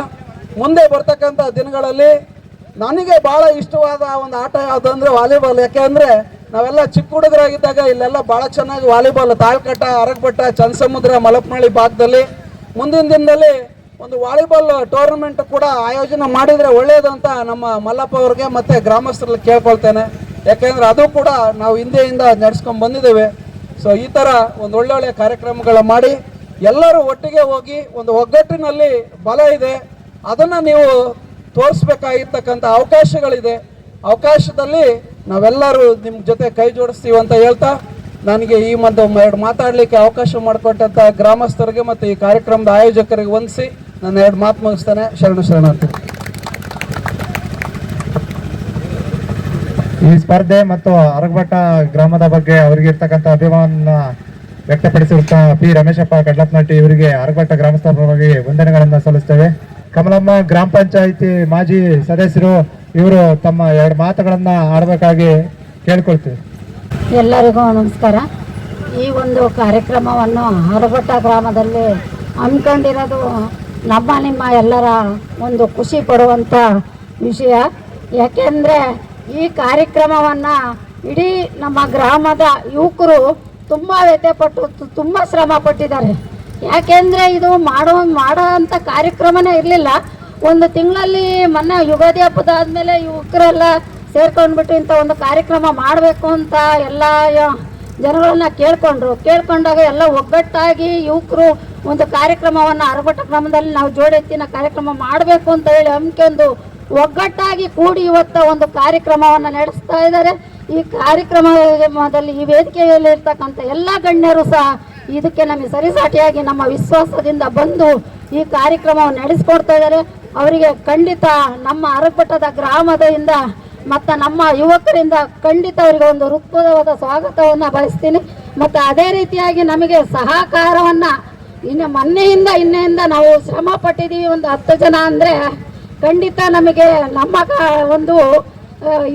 ಮುಂದೆ ಬರ್ತಕ್ಕಂಥ ದಿನಗಳಲ್ಲಿ ನನಗೆ ಭಾಳ ಇಷ್ಟವಾದ ಒಂದು ಆಟ ಯಾವುದು ಅಂದರೆ ವಾಲಿಬಾಲ್. ಯಾಕೆಂದರೆ ನಾವೆಲ್ಲ ಚಿಕ್ಕ ಹುಡುಗರಾಗಿದ್ದಾಗ ಇಲ್ಲೆಲ್ಲ ಭಾಳ ಚೆನ್ನಾಗಿ ವಾಲಿಬಾಲ್ ತಾಳ್ಕಟ್ಟ, ಅರಗಬೆಟ್ಟ, ಚನ್ನಸಮುದ್ರ, ಮಲ್ಲಪ್ಪನಹಳ್ಳಿ ಭಾಗದಲ್ಲಿ ಮುಂದಿನ ದಿನದಲ್ಲಿ ಒಂದು ವಾಲಿಬಾಲ್ ಟೂರ್ನಮೆಂಟ್ ಕೂಡ ಆಯೋಜನೆ ಮಾಡಿದರೆ ಒಳ್ಳೆಯದಂತ ನಮ್ಮ ಮಲ್ಲಪ್ಪ ಅವ್ರಿಗೆ ಮತ್ತು ಗ್ರಾಮಸ್ಥರಲ್ಲಿ ಕೇಳ್ಕೊಳ್ತೇನೆ. ಯಾಕೆಂದರೆ ಅದು ಕೂಡ ನಾವು ಹಿಂದೆಯಿಂದ ನಡೆಸ್ಕೊಂಡು ಬಂದಿದ್ದೇವೆ. ಸೊ ಈ ಥರ ಒಂದು ಒಳ್ಳೊಳ್ಳೆ ಕಾರ್ಯಕ್ರಮಗಳ ಮಾಡಿ ಎಲ್ಲರೂ ಒಟ್ಟಿಗೆ ಹೋಗಿ ಒಂದು ಒಗ್ಗಟ್ಟಿನಲ್ಲಿ ಬಲ ಇದೆ, ಅದನ್ನು ನೀವು ತೋರಿಸ್ಬೇಕಾಗಿರ್ತಕ್ಕಂಥ ಅವಕಾಶಗಳಿದೆ. ಅವಕಾಶದಲ್ಲಿ ನಾವೆಲ್ಲರೂ ನಿಮ್ಮ ಜೊತೆ ಕೈ ಜೋಡಿಸ್ತೀವಿ ಅಂತ ಹೇಳ್ತಾ, ನನಗೆ ಈ ಎರಡು ಮಾತಾಡಲಿಕ್ಕೆ ಅವಕಾಶ ಮಾಡಿಕೊಟ್ಟಂಥ ಗ್ರಾಮಸ್ಥರಿಗೆ ಮತ್ತು ಈ ಕಾರ್ಯಕ್ರಮದ ಆಯೋಜಕರಿಗೆ ವಂದಿಸಿ ನಾನು ಎರಡು ಮಾತು ಮುಗಿಸ್ತೇನೆ. ಶರಣಾರ್ಥಿ. ಈ ಸ್ಪರ್ಧೆ ಮತ್ತು ಅರಗಬೆಟ್ಟ ಗ್ರಾಮದ ಬಗ್ಗೆ ಅವರಿಗೆ ಇರ್ತಕ್ಕಂಥ ಅಭಿಮಾನ ವ್ಯಕ್ತಪಡಿಸಿರುತ್ತಾ ಪಿ ರಮೇಶಪ್ಪ ಕಡ್ಲಪ್ನಟ್ಟಿ ಇವರಿಗೆ ಅರಗಬೆಟ್ಟ ಗ್ರಾಮಸ್ಥರ ಪರವಾಗಿ ವಂದನೆಗಳನ್ನು ಸಲ್ಲಿಸ್ತೇವೆ. ಕಮಲಮ್ಮ ಗ್ರಾಮ ಪಂಚಾಯಿತಿ ಮಾಜಿ ಸದಸ್ಯರು ಇವರು ತಮ್ಮ ಎರಡು ಮಾತುಗಳನ್ನ ಆಡಬೇಕಾಗಿ ಕೇಳ್ಕೊಳ್ತೀವಿ. ಎಲ್ಲರಿಗೂ ನಮಸ್ಕಾರ. ಈ ಒಂದು ಕಾರ್ಯಕ್ರಮವನ್ನು ಅರಗಬೆಟ್ಟ ಗ್ರಾಮದಲ್ಲಿ ಹಮ್ಮಿಕೊಂಡಿರೋದು ನಿಮ್ಮ ಎಲ್ಲರ ಒಂದು ಖುಷಿ ಪಡುವಂಥ ವಿಷಯ. ಯಾಕೆಂದರೆ ಈ ಕಾರ್ಯಕ್ರಮವನ್ನು ಇಡೀ ನಮ್ಮ ಗ್ರಾಮದ ಯುವಕರು ತುಂಬ ವ್ಯತ್ಯಪಟ್ಟು ತುಂಬ ಶ್ರಮ ಪಟ್ಟಿದ್ದಾರೆ. ಯಾಕೆಂದರೆ ಇದು ಮಾಡೋ ಅಂಥ ಕಾರ್ಯಕ್ರಮನೇ ಇರಲಿಲ್ಲ. ಒಂದು ತಿಂಗಳಲ್ಲಿ ಮೊನ್ನೆ ಯುಗಾದಿ ಹಬ್ಬದ ಆದಮೇಲೆ ಯುವಕರೆಲ್ಲ ಸೇರ್ಕೊಂಡ್ಬಿಟ್ಟು ಇಂಥ ಒಂದು ಕಾರ್ಯಕ್ರಮ ಮಾಡಬೇಕು ಅಂತ ಎಲ್ಲ ಜನಗಳನ್ನ ಕೇಳ್ಕೊಂಡಾಗ ಎಲ್ಲ ಒಗ್ಗಟ್ಟಾಗಿ ಯುವಕರು ಒಂದು ಕಾರ್ಯಕ್ರಮವನ್ನು ಅರಗಬೆಟ್ಟ ಗ್ರಾಮದಲ್ಲಿ ನಾವು ಜೋಡೆತ್ತಿನ ಕಾರ್ಯಕ್ರಮ ಮಾಡಬೇಕು ಅಂತ ಹೇಳಿ ಹಮ್ಮಿಕೊಂಡು ಒಗ್ಗಟ್ಟಾಗಿ ಕೂಡಿ ಇವತ್ತು ಒಂದು ಕಾರ್ಯಕ್ರಮವನ್ನು ನಡೆಸ್ತಾ ಇದ್ದಾರೆ. ಈ ಕಾರ್ಯಕ್ರಮದಲ್ಲಿ ಈ ವೇದಿಕೆಯಲ್ಲಿ ಇರ್ತಕ್ಕಂಥ ಎಲ್ಲ ಗಣ್ಯರು ಸಹ ಇದಕ್ಕೆ ನಮಗೆ ಸರಿಸಾಟಿಯಾಗಿ ನಮ್ಮ ವಿಶ್ವಾಸದಿಂದ ಬಂದು ಈ ಕಾರ್ಯಕ್ರಮವನ್ನು ನಡೆಸ್ಕೊಡ್ತಾ ಇದ್ದಾರೆ. ಅವರಿಗೆ ಖಂಡಿತ ನಮ್ಮ ಅರಗಬೆಟ್ಟದ ಗ್ರಾಮದಿಂದ ಮತ್ತು ನಮ್ಮ ಯುವಕರಿಂದ ಖಂಡಿತ ಅವರಿಗೆ ಒಂದು ಹೃತ್ಪೂರ್ವಕವಾದ ಸ್ವಾಗತವನ್ನು ಬಯಸ್ತೀನಿ. ಮತ್ತು ಅದೇ ರೀತಿಯಾಗಿ ನಮಗೆ ಸಹಕಾರವನ್ನು ಇನ್ನೆಯಿಂದ ನಾವು ಶ್ರಮ ಪಟ್ಟಿದ್ದೀವಿ. ಒಂದು 10 ಜನ ಅಂದರೆ ಖಂಡಿತ ನಮಗೆ ನಮ್ಮ ಒಂದು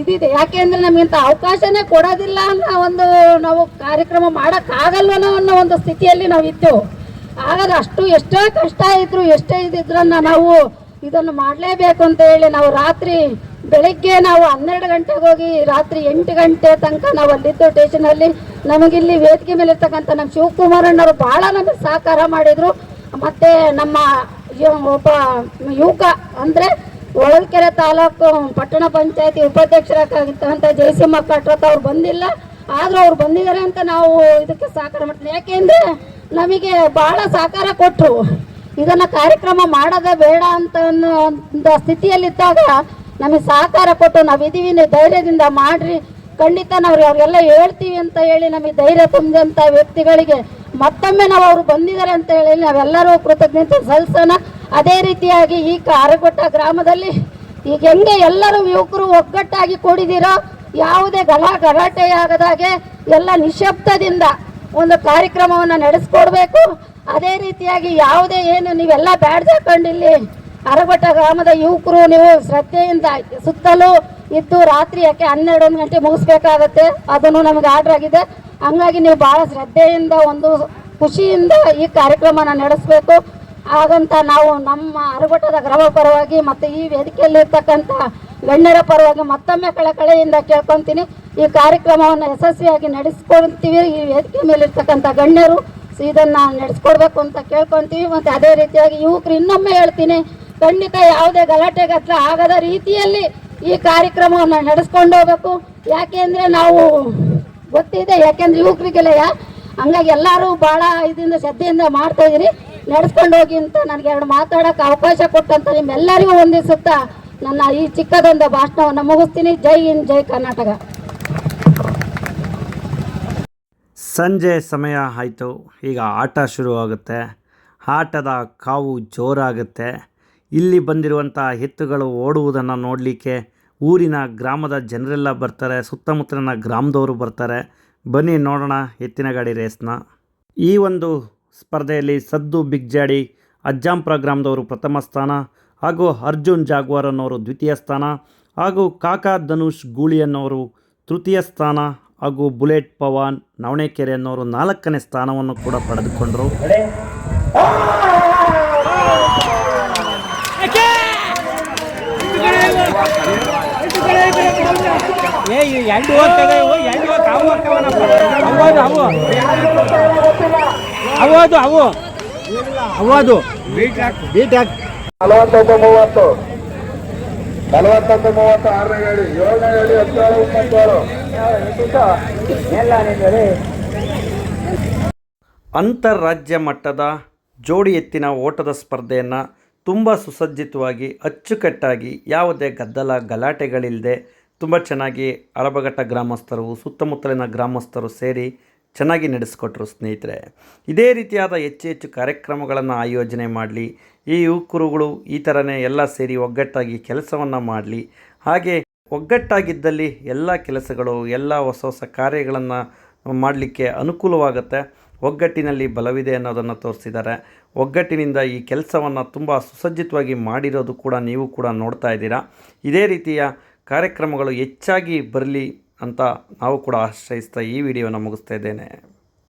ಇದಿದೆ. ಯಾಕೆಂದರೆ ನಮಗಿಂತ ಅವಕಾಶನೇ ಕೊಡೋದಿಲ್ಲ ಅನ್ನೋ ಒಂದು ನಾವು ಕಾರ್ಯಕ್ರಮ ಮಾಡೋಕ್ಕಾಗಲ್ವನೋ ಅನ್ನೋ ಒಂದು ಸ್ಥಿತಿಯಲ್ಲಿ ನಾವು ಇದ್ದೆವು. ಹಾಗಾದ್ರೆ ಎಷ್ಟೇ ಕಷ್ಟ ಇದ್ದರೂ ಎಷ್ಟೇ ಇದ್ರನ್ನ ನಾವು ಇದನ್ನು ಮಾಡಲೇಬೇಕು ಅಂತ ಹೇಳಿ ನಾವು ಬೆಳಿಗ್ಗೆ ನಾವು 12 ಗಂಟೆಗೆ ಹೋಗಿ ರಾತ್ರಿ 8 ಗಂಟೆ ತನಕ ನಾವು ಅಲ್ಲಿದ್ದು ಸ್ಟೇಷನಲ್ಲಿ. ನಮಗಿಲ್ಲಿ ವೇದಿಕೆ ಮೇಲೆ ಇರ್ತಕ್ಕಂಥ ನಮ್ಮ ಶಿವಕುಮಾರಣ್ಣವರು ಭಾಳ ನಮಗೆ ಸಹಕಾರ ಮಾಡಿದರು. ಮತ್ತು ನಮ್ಮ ಒಬ್ಬ ಯುವಕ ಅಂದರೆ ಹೊಳಲ್ಕೆರೆ ತಾಲೂಕು ಪಟ್ಟಣ ಪಂಚಾಯತಿ ಉಪಾಧ್ಯಕ್ಷರಾಗಿರ್ತಕ್ಕಂಥ ಜಯಸಿಂಹ ಕಟ್ರತ್ ಅವ್ರು ಬಂದಿಲ್ಲ, ಆದರೂ ಅವ್ರು ಬಂದಿದ್ದಾರೆ ಅಂತ ನಾವು ಇದಕ್ಕೆ ಸಹಕಾರ ಮಾಡ್ತೀವಿ. ಯಾಕೆಂದರೆ ನಮಗೆ ಭಾಳ ಸಹಕಾರ ಕೊಟ್ಟರು. ಇದನ್ನು ಕಾರ್ಯಕ್ರಮ ಮಾಡೋದೇ ಬೇಡ ಅಂತ ಅನ್ನೋ ಸ್ಥಿತಿಯಲ್ಲಿದ್ದಾಗ ನಮಗೆ ಸಹಕಾರ ಕೊಟ್ಟು ನಾವಿದ್ದೀವಿ, ನೀವು ಧೈರ್ಯದಿಂದ ಮಾಡಿರಿ, ಖಂಡಿತ ನಾವು ಅವ್ರಿಗೆಲ್ಲ ಹೇಳ್ತೀವಿ ಅಂತ ಹೇಳಿ ನಮಗೆ ಧೈರ್ಯ ತುಂಬಿದಂಥ ವ್ಯಕ್ತಿಗಳಿಗೆ ಮತ್ತೊಮ್ಮೆ ನಾವು ಅವರು ಬಂದಿದ್ದಾರೆ ಅಂತ ಹೇಳಿ ನಾವೆಲ್ಲರೂ ಕೃತಜ್ಞತೆ ಸಲ್ಲಿಸೋಣ. ಅದೇ ರೀತಿಯಾಗಿ ಈ ಆರಗೊಟ್ಟ ಗ್ರಾಮದಲ್ಲಿ ಈಗ ಹೆಂಗೆ ಎಲ್ಲರೂ ಯುವಕರು ಒಗ್ಗಟ್ಟಾಗಿ ಕೂಡಿದಿರೋ, ಯಾವುದೇ ಗಲಾಟೆಯಾಗದಾಗೆ ಎಲ್ಲ ನಿಶಬ್ದದಿಂದ ಒಂದು ಕಾರ್ಯಕ್ರಮವನ್ನು ನಡೆಸ್ಕೊಡ್ಬೇಕು. ಅದೇ ರೀತಿಯಾಗಿ ಯಾವುದೇ ಏನು ನೀವೆಲ್ಲ ಬ್ಯಾಡ್ಜ್ ಹಾಕೊಂಡು ಇಲ್ಲಿ ಆರಗೊಟ್ಟ ಗ್ರಾಮದ ಯುವಕರು ನೀವು ಶ್ರದ್ಧೆಯಿಂದ ಸುತ್ತಲೂ ಇದ್ದು ರಾತ್ರಿ ಯಾಕೆ 12 ಗಂಟೆ ಮುಗಿಸ್ಬೇಕಾಗತ್ತೆ, ಅದನ್ನು ನಮಗೆ ಆರ್ಡರ್ ಆಗಿದೆ. ಹಂಗಾಗಿ ನೀವು ಭಾಳ ಶ್ರದ್ಧೆಯಿಂದ ಒಂದು ಖುಷಿಯಿಂದ ಈ ಕಾರ್ಯಕ್ರಮನ ನಡೆಸಬೇಕು. ಹಾಗಂತ ನಾವು ನಮ್ಮ ಆರಗೊಟ್ಟದ ಗ್ರಾಮ ಪರವಾಗಿ ಮತ್ತು ಈ ವೇದಿಕೆಯಲ್ಲಿರ್ತಕ್ಕಂಥ ಗಣ್ಯರ ಪರವಾಗಿ ಮತ್ತೊಮ್ಮೆ ಕಳಕಳಿಯಿಂದ ಕೇಳ್ಕೊತೀನಿ, ಈ ಕಾರ್ಯಕ್ರಮವನ್ನು ಯಶಸ್ವಿಯಾಗಿ ನಡೆಸ್ಕೊಳ್ತೀವಿ. ಈ ವೇದಿಕೆ ಮೇಲಿರ್ತಕ್ಕಂಥ ಗಣ್ಯರು ಇದನ್ನು ನಡೆಸ್ಕೊಡ್ಬೇಕು ಅಂತ ಕೇಳ್ಕೊತೀವಿ. ಮತ್ತು ಅದೇ ರೀತಿಯಾಗಿ ಯುವಕರು ಇನ್ನೊಮ್ಮೆ ಹೇಳ್ತೀನಿ, ಖಂಡಿತ ಯಾವುದೇ ಗಲಾಟೆಗತ್ರ ಆಗದ ರೀತಿಯಲ್ಲಿ ಈ ಕಾರ್ಯಕ್ರಮವನ್ನು ನಡೆಸ್ಕೊಂಡು ಹೋಗ್ಬೇಕು. ಯಾಕೆಂದರೆ ನಾವು ಗೊತ್ತಿದೆ, ಯಾಕೆಂದರೆ ಯುವಕರಿಗೆಲ್ಲ ಹಂಗಾಗಿ ಎಲ್ಲರೂ ಭಾಳ ಇದರಿಂದ ಶ್ರದ್ಧೆಯಿಂದ ಮಾಡ್ತಾಯಿದ್ದೀರಿ, ನಡೆಸ್ಕೊಂಡು ಹೋಗಿ ಅಂತ ನನಗೆ 2 ಮಾತಾಡೋಕ್ಕೆ ಅವಕಾಶ ಕೊಟ್ಟಂತ ನಿಮ್ಮೆಲ್ಲರಿಗೂ ವಂದಿಸುತ್ತಾ ನನ್ನ ಈ ಚಿಕ್ಕದೊಂದು ಭಾಷಣವನ್ನು ಮುಗಿಸ್ತೀನಿ. ಜೈ ಹಿಂದ್, ಜೈ ಕರ್ನಾಟಕ. ಸಂಜೆ ಸಮಯ ಆಯಿತು, ಈಗ ಆಟ ಶುರುವಾಗುತ್ತೆ. ಆಟದ ಕಾವು ಜೋರಾಗುತ್ತೆ. ಇಲ್ಲಿ ಬಂದಿರುವಂಥ ಎತ್ತುಗಳು ಓಡುವುದನ್ನು ನೋಡಲಿಕ್ಕೆ ಊರಿನ ಗ್ರಾಮದ ಜನರೆಲ್ಲ ಬರ್ತಾರೆ, ಸುತ್ತಮುತ್ತಲಿನ ಗ್ರಾಮದವರು ಬರ್ತಾರೆ. ಬನ್ನಿ ನೋಡೋಣ ಎತ್ತಿನ ಗಾಡಿ ರೇಸ್ನ. ಈ ಒಂದು ಸ್ಪರ್ಧೆಯಲ್ಲಿ ಸದ್ದು ಬಿಗ್ಜಾಡಿ ಅಜ್ಜಾಂಪುರ ಗ್ರಾಮದವರು ಪ್ರಥಮ ಸ್ಥಾನ, ಹಾಗೂ ಅರ್ಜುನ್ ಜಾಗ್ವಾರ್ ಅನ್ನೋರು ದ್ವಿತೀಯ ಸ್ಥಾನ, ಹಾಗೂ ಕಾಕಾ ಧನುಷ್ ಗೂಳಿ ಅನ್ನೋರು ತೃತೀಯ ಸ್ಥಾನ, ಹಾಗೂ ಬುಲೆಟ್ ಪವಾನ್ ನವಣೆಕೆರೆ ಅನ್ನೋರು 4ನೇ ಸ್ಥಾನವನ್ನು ಕೂಡ ಪಡೆದುಕೊಂಡರು. ಅಂತಾರಾಜ್ಯ ಮಟ್ಟದ ಜೋಡಿ ಎತ್ತಿನ ಓಟದ ಸ್ಪರ್ಧೆಯನ್ನು ತುಂಬ ಸುಸಜ್ಜಿತವಾಗಿ ಅಚ್ಚುಕಟ್ಟಾಗಿ ಯಾವುದೇ ಗದ್ದಲ ಗಲಾಟೆಗಳಿಲ್ಲದೆ ತುಂಬ ಚೆನ್ನಾಗಿ ಅರಬಘಟ್ಟ ಗ್ರಾಮಸ್ಥರು ಸುತ್ತಮುತ್ತಲಿನ ಗ್ರಾಮಸ್ಥರು ಸೇರಿ ಚೆನ್ನಾಗಿ ನಡೆಸಿಕೊಟ್ರು ಸ್ನೇಹಿತರೆ. ಇದೇ ರೀತಿಯಾದ ಹೆಚ್ಚು ಕಾರ್ಯಕ್ರಮಗಳನ್ನು ಆಯೋಜನೆ ಮಾಡಲಿ, ಈ ಯುವಕರುಗಳು ಈ ಥರನೇ ಎಲ್ಲ ಸೇರಿ ಒಗ್ಗಟ್ಟಾಗಿ ಕೆಲಸವನ್ನು ಮಾಡಲಿ. ಹಾಗೆ ಒಗ್ಗಟ್ಟಾಗಿದ್ದಲ್ಲಿ ಎಲ್ಲ ಕೆಲಸಗಳು ಎಲ್ಲ ಹೊಸ ಕಾರ್ಯಗಳನ್ನು ಮಾಡಲಿಕ್ಕೆ ಅನುಕೂಲವಾಗುತ್ತೆ. ಒಗ್ಗಟ್ಟಿನಲ್ಲಿ ಬಲವಿದೆ ಅನ್ನೋದನ್ನು ತೋರಿಸಿದ್ದಾರೆ. ಒಗ್ಗಟ್ಟಿನಿಂದ ಈ ಕೆಲಸವನ್ನು ತುಂಬ ಸುಸಜ್ಜಿತವಾಗಿ ಮಾಡಿರೋದು ಕೂಡ ನೀವು ಕೂಡ ನೋಡ್ತಾ ಇದ್ದೀರಾ. ಇದೇ ರೀತಿಯ ಕಾರ್ಯಕ್ರಮಗಳು ಹೆಚ್ಚಾಗಿ ಬರಲಿ ಅಂತ ನಾವು ಕೂಡ ಆಶ್ರಯಿಸ್ತಾ ಈ ವಿಡಿಯೋನ ಮುಗಿಸ್ತಾ ಇದ್ದೇನೆ.